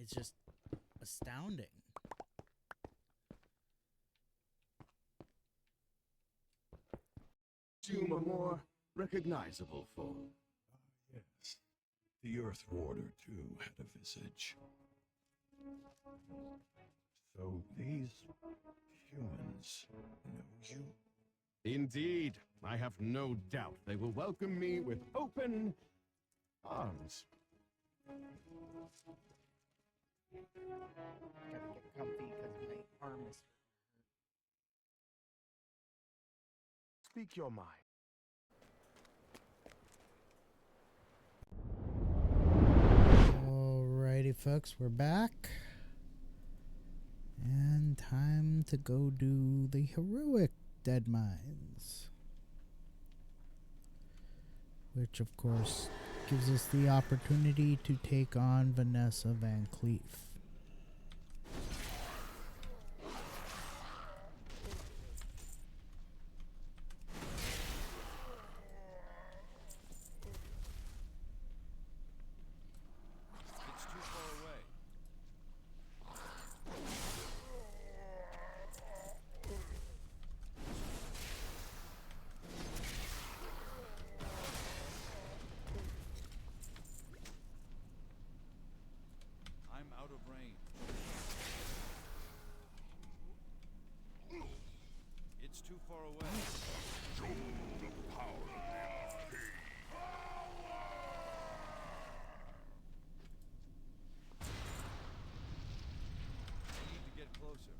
It's just astounding. Assume a more recognizable form. Yes. The Earth Warder, too, had a visage. So these humans know you? Indeed, I have no doubt they will welcome me with open arms. Gotta get comfy because my arm is. Speak your mind. Alrighty, folks, we're back. And time to go do the heroic Dead Mines. Which, of course, gives us the opportunity to take on Vanessa Van Cleef. It's too far away. I'm out of range. It's too far away. I need to get closer.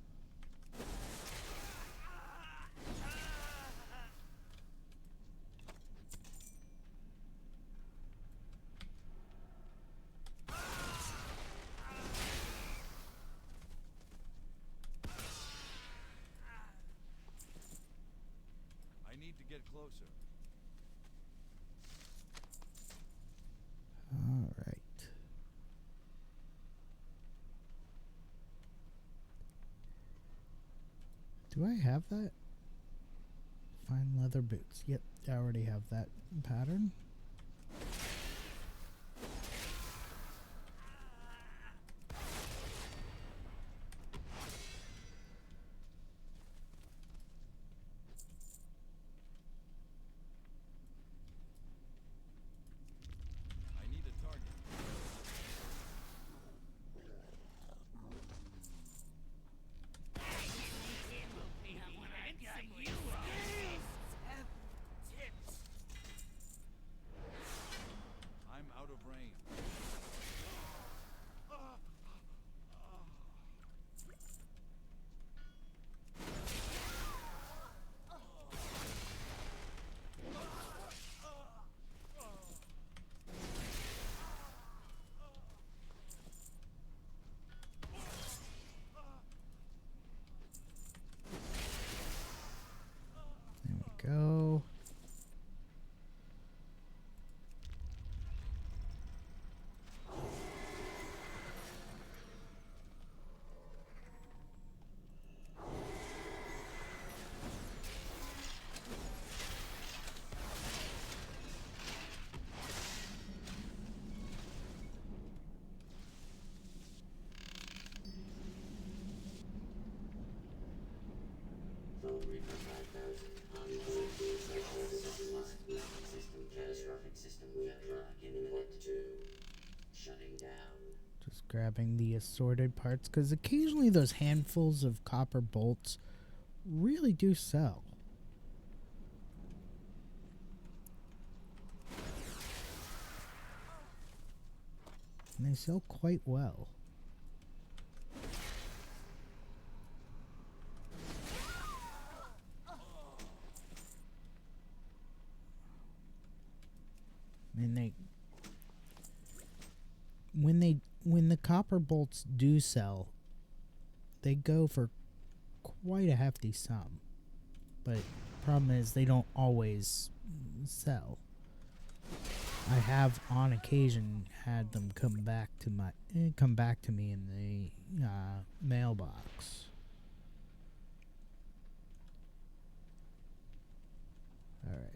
need to get closer. All right. Do I have that? Fine leather boots. Yep, I already have that pattern. I need a target. I'm out of range. There we go. Just grabbing the assorted parts, because occasionally those handfuls of copper bolts really do sell. And they sell quite well. And when the copper bolts do sell, they go for quite a hefty sum. But problem is they don't always sell. I have on occasion had them come back to me in the mailbox. All right.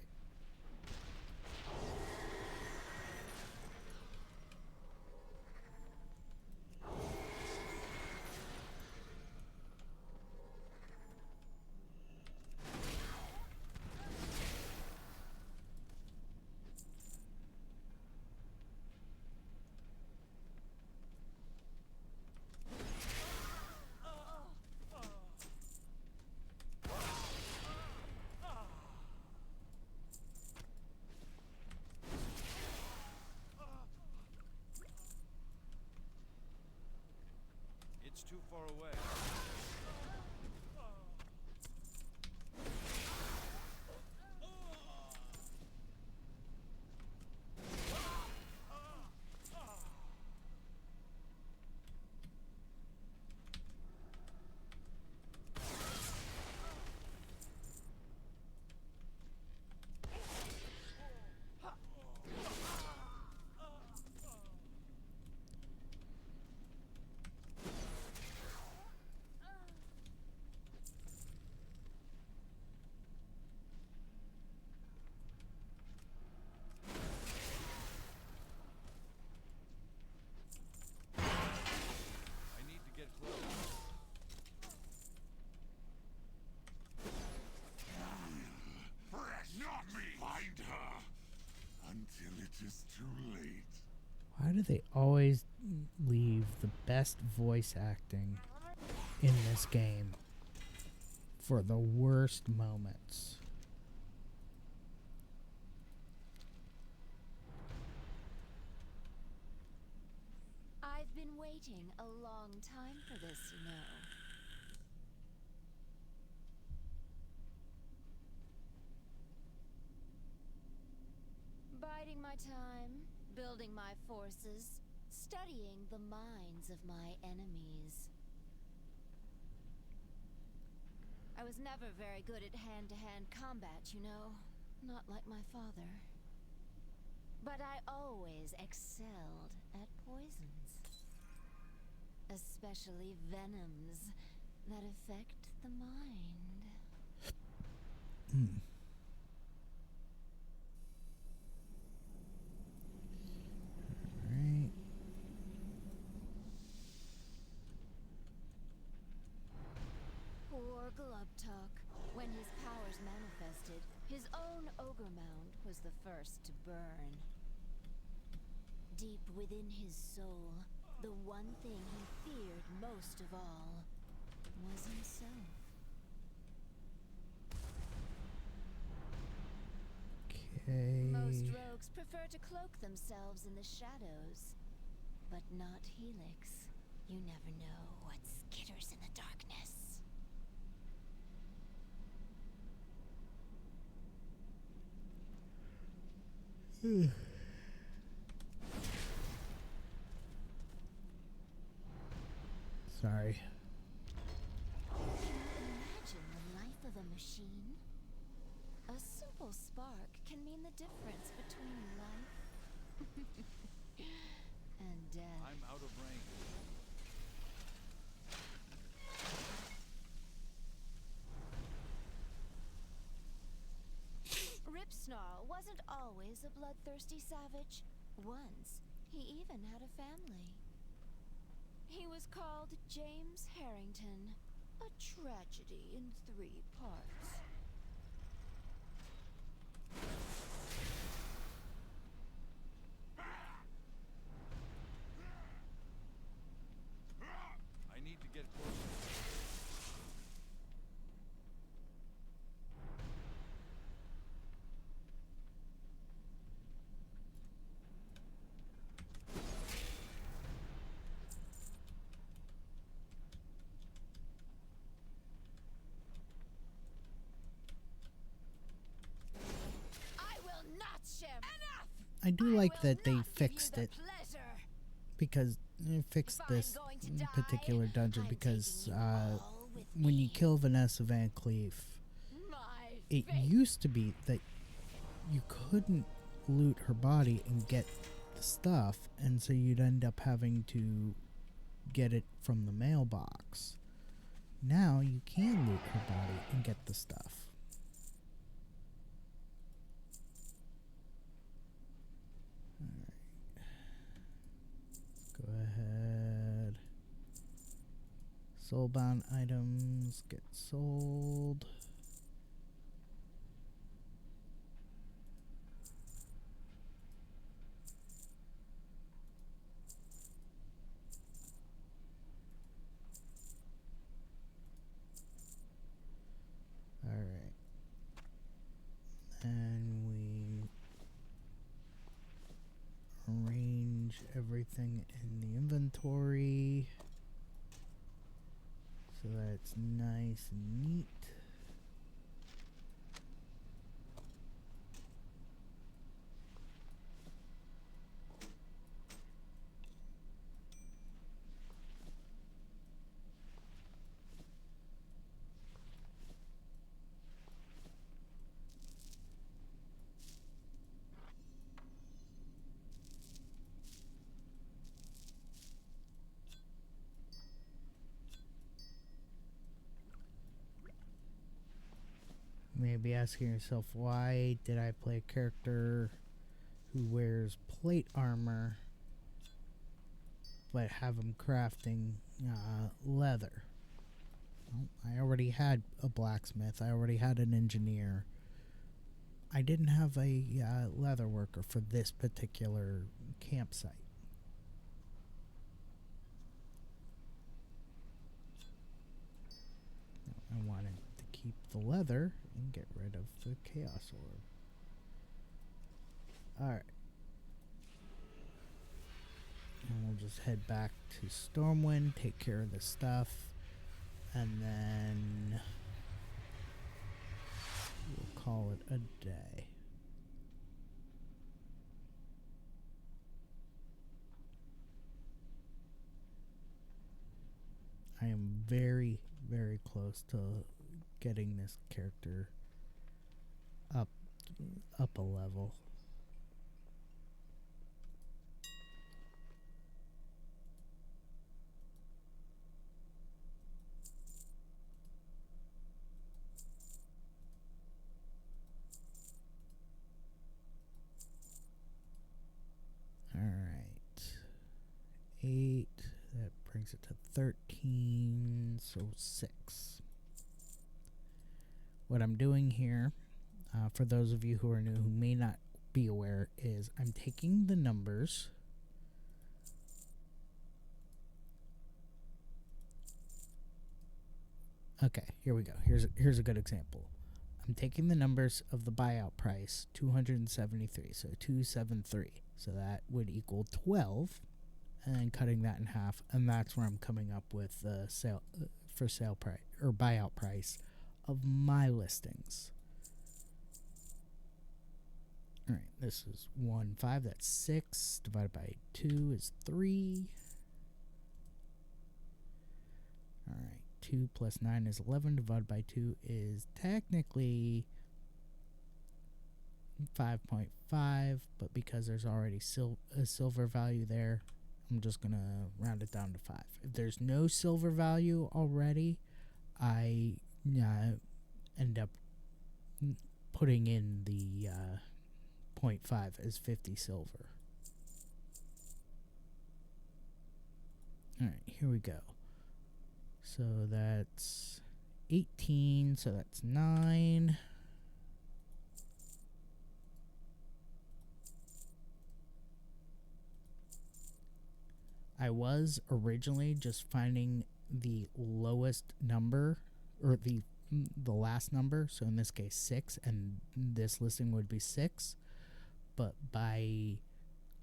It's too far away. I need to get close. Not me! Find her until it is too late. Why do they always leave the best voice acting in this game for the worst moments? I've been waiting a long time for this, you know. Biding my time, building my forces, studying the minds of my enemies. I was never very good at hand-to-hand combat, you know. Not like my father. But I always excelled at poisons. Especially venoms that affect the mind. Alright. Poor Glubtalk. When his powers manifested, his own ogre mound was the first to burn. Deep within his soul, the one thing he feared most of all was himself. Okay. Most rogues prefer to cloak themselves in the shadows, but not Helix. You never know what skitters in the darkness. Sorry. Can you imagine the life of a machine? A simple spark can mean the difference between life and death. I'm out of range. Ripsnarl wasn't always a bloodthirsty savage. Once, he even had a family. He was called James Harrington, a tragedy in 3 parts. I need to get closer. I will not share. Enough! I do like that they fixed it, because they fixed this particular dungeon, because when you kill Vanessa Van Cleef, it used to be that you couldn't loot her body and get the stuff, and so you'd end up having to get it from the mailbox. Now you can loot her body and get the stuff. Go ahead. Soulbound items get sold. Alright. And we arrange everything in the inventory so that it's nice and neat. Maybe asking yourself, why did I play a character who wears plate armor but have him crafting leather? Well, I already had a blacksmith. I already had an engineer. I didn't have a leather worker for this particular campsite. I wanted to keep the leather and get rid of the Chaos Orb. Alright. And we'll just head back to Stormwind, take care of this stuff, and then we'll call it a day. I am very, very close to getting this character up a level. Alright. 8. That brings it to 13. So 6. What I'm doing here, for those of you who are new who may not be aware, is I'm taking the numbers. Okay, here we go. Here's a good example. I'm taking the numbers of the buyout price, 273, so 273. So that would equal 12, and then cutting that in half, and that's where I'm coming up with the sale for sale price or buyout price of my listings. All right, this is 1.5. That's 6 divided by 2 is 3. All right. 2 plus 9 is 11, divided by 2 is technically 5.5, but because there's already a silver value there, I'm just going to round it down to 5. If there's no silver value already, I end up putting in the 0.5 as 50 silver. All right, here we go. So that's 18, so that's 9. I was originally just finding the lowest number, or the last number, so in this case 6, and this listing would be 6. But by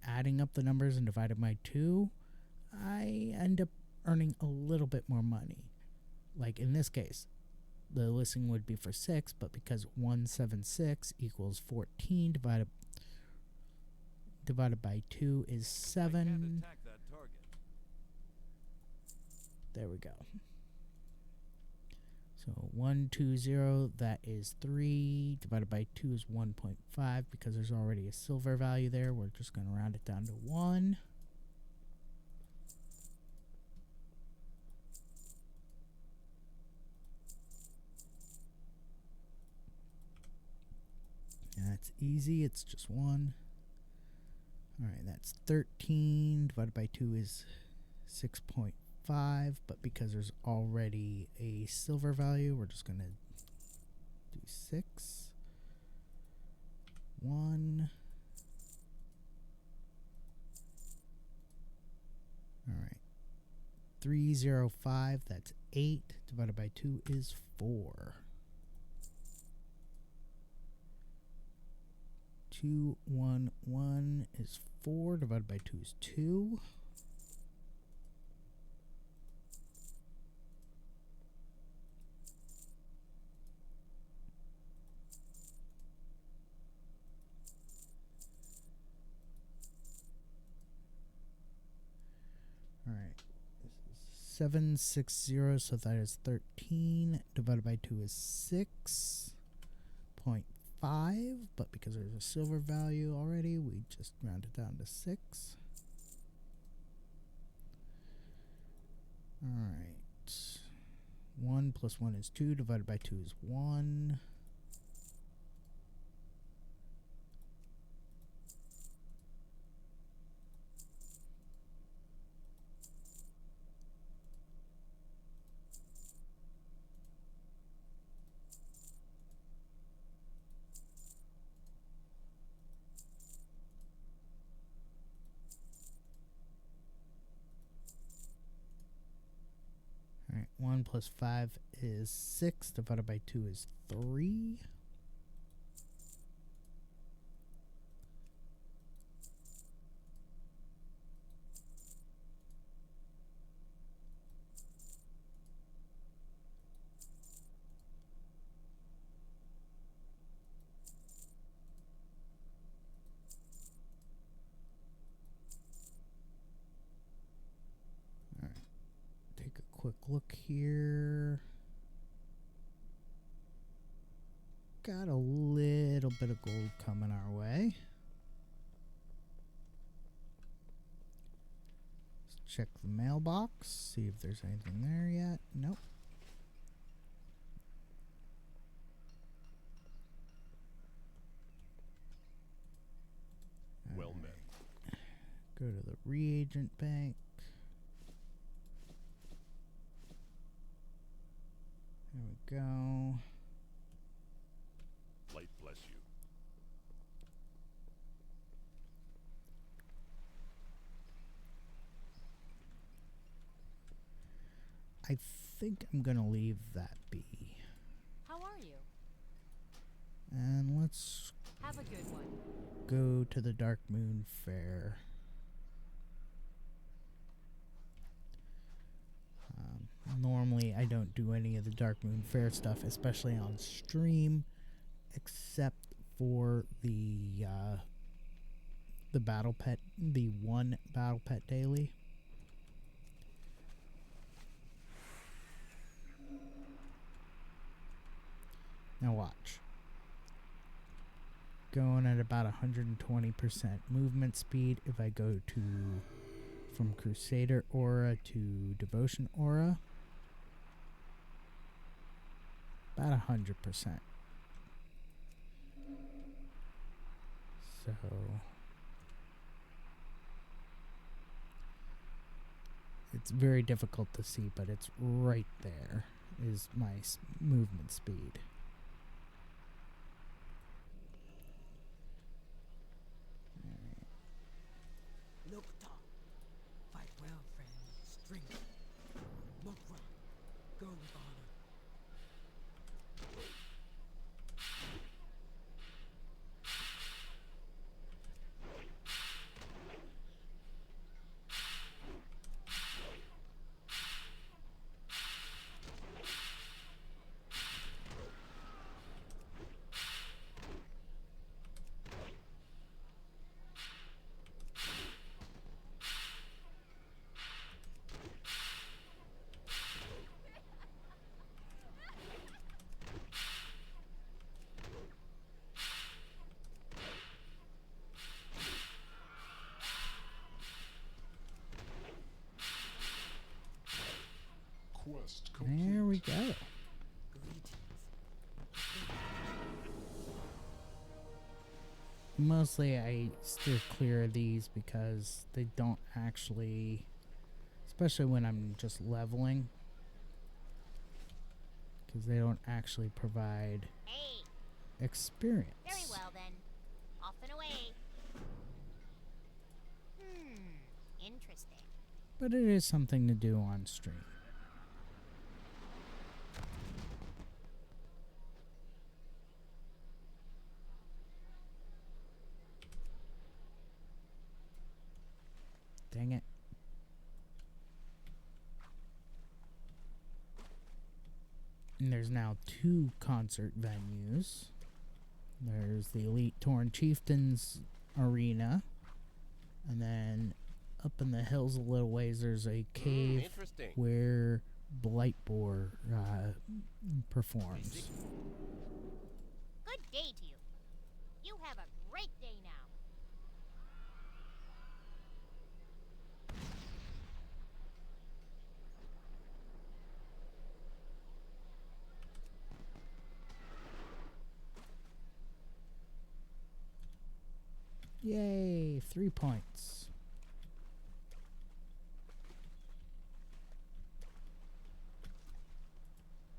adding up the numbers and dividing by 2, I end up earning a little bit more money. Like in this case, the listing would be for 6, but because 176 equals 14 divided by 2 is 7. I can't attack that target. There we go. So 120, that is 3, divided by 2 is 1.5. Because there's already a silver value there, we're just going to round it down to 1. That's easy, it's just 1. Alright, that's 13. Divided by 2 is 6.5. But because there's already a silver value, we're just going to do 6. 1. Alright. 305, that's 8. Divided by 2 is 4. 211 is 4, divided by 2 is 2. Alright, this is 760, so that is 13, divided by 2 is 6.5. But because there's a silver value already, we just round it down to 6. Alright. 1 plus 1 is 2, divided by 2 is 1. Alright, 1 plus 5 is 6, divided by 2 is 3. Quick look here. got a little bit of gold coming our way. Let's check the mailbox, see if there's anything there yet. Nope. Well met. Go to the reagent bank. There we go. Light bless you. I think I'm gonna leave that be. How are you? And let's Have a good one. go to the Dark Moon Fair. Normally I don't do any of the Dark Moon Fair stuff, especially on stream, except for the battle pet, the one battle pet daily. Now watch. Going at about 120% movement speed. If I go to from Crusader Aura to Devotion Aura, about 100%. So it's very difficult to see, but it's right there is my movement speed. Lokta. Fight well, friend. Strength. Mokra. Go with honor. There we go. Mostly I steer clear of these because they don't actually, especially when I'm just leveling, because they don't actually provide experience. Very well then. Off and away. Interesting. But it is something to do on stream. Dang it. And there's now 2 concert venues. There's the Elite Torn Chieftains Arena. And then up in the hills a little ways, there's a cave where Blightboar performs. Good day to you. You have a great day now. Yay, 3 points.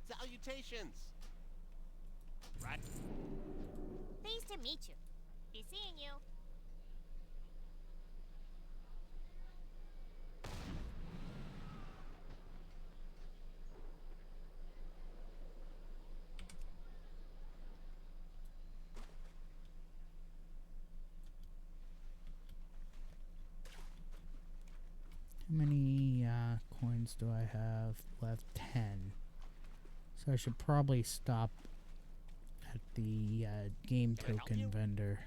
Salutations. Right. Pleased to meet you. Be seeing you. How many coins do I have left? 10. So I should probably stop at the game token vendor.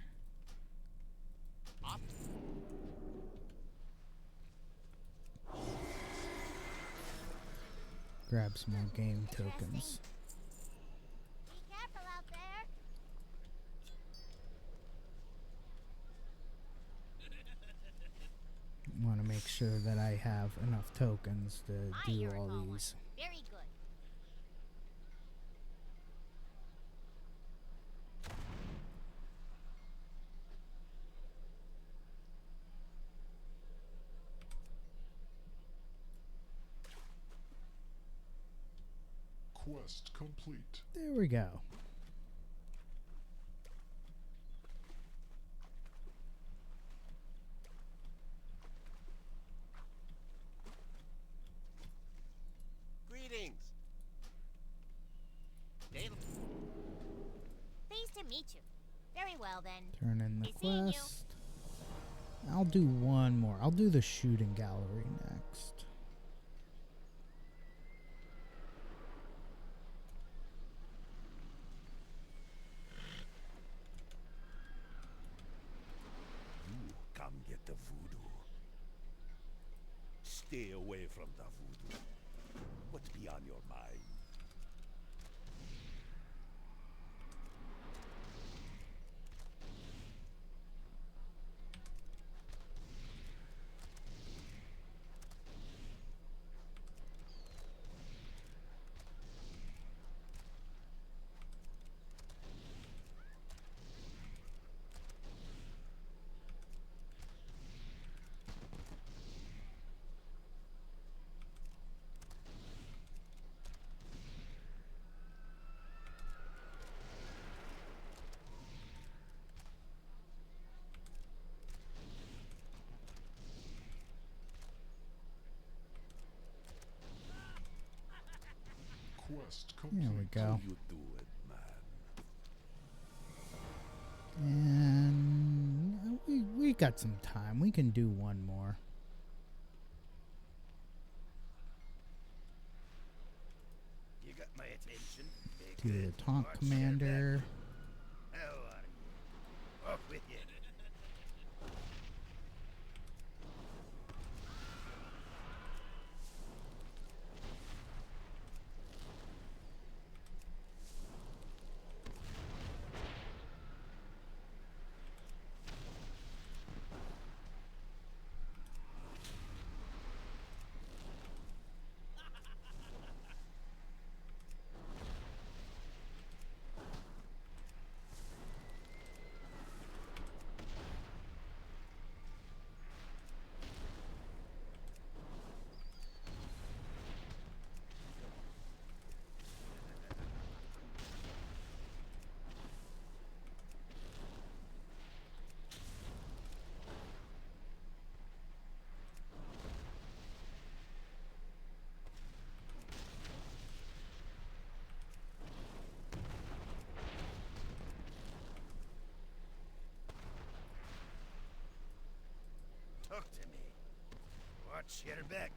Grab some more game tokens. Be careful out there. sure that I have enough tokens to do all these. Very good. Quest complete. There we go. Greetings. Pleased to meet you. Very well then. Turn in the Be seeing you. quest. I'll do one more. I'll do the shooting gallery next. You come get the voodoo. Stay away from the voodoo. What's beyond your mind? Quest complete. There we go. You do it, man. And we got some time. We can do one more. You got my attention. Do the taunt commander. How are you? Off with you. Talk to me. Watch your back.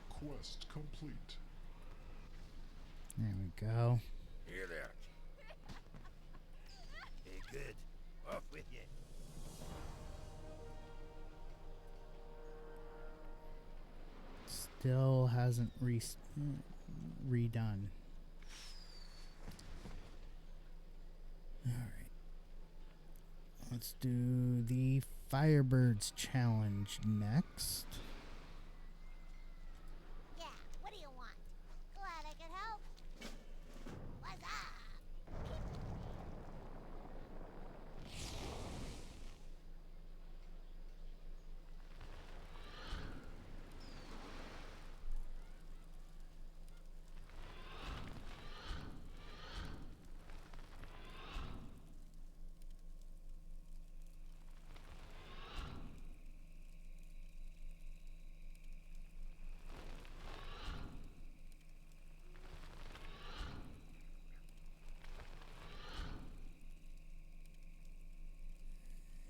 Quest complete. There we go. Here there. Hey, good. Off with you. Still hasn't redone. Alright. Let's do the Firebirds challenge next. Yeah, what do you want? Glad I could help. What's up?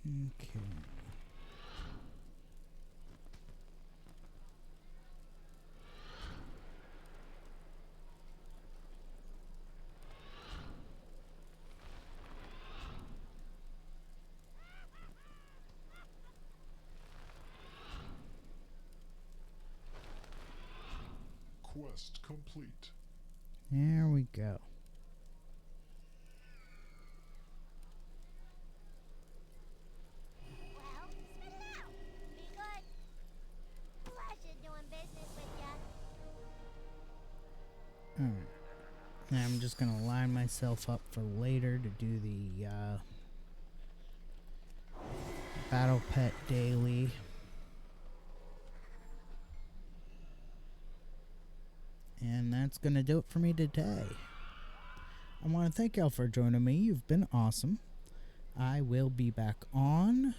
Okay. Quest complete. There we go. Well, spit it out. Be good. Pleasure doing business with ya. Alright. Now I'm just going to line myself up for later to do the Battle Pet Daily. And that's going to do it for me today. I want to thank y'all for joining me. You've been awesome. I will be back on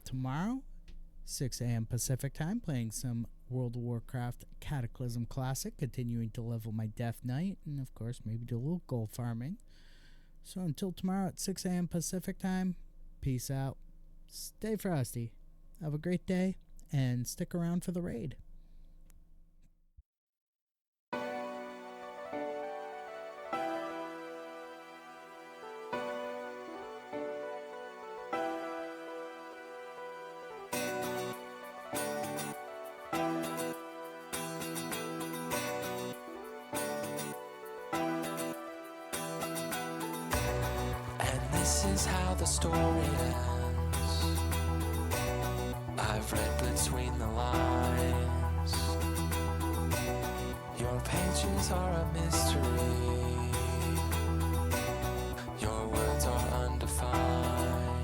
tomorrow, 6 a.m. Pacific time, playing some World of Warcraft Cataclysm Classic, continuing to level my Death Knight, and of course maybe do a little gold farming. So until tomorrow at 6 a.m. Pacific time, peace out. Stay frosty. Have a great day, and stick around for the raid. This is how the story ends. I've read between the lines. Your pages are a mystery. Your words are undefined.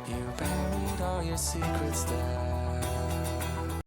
You buried all your secrets there.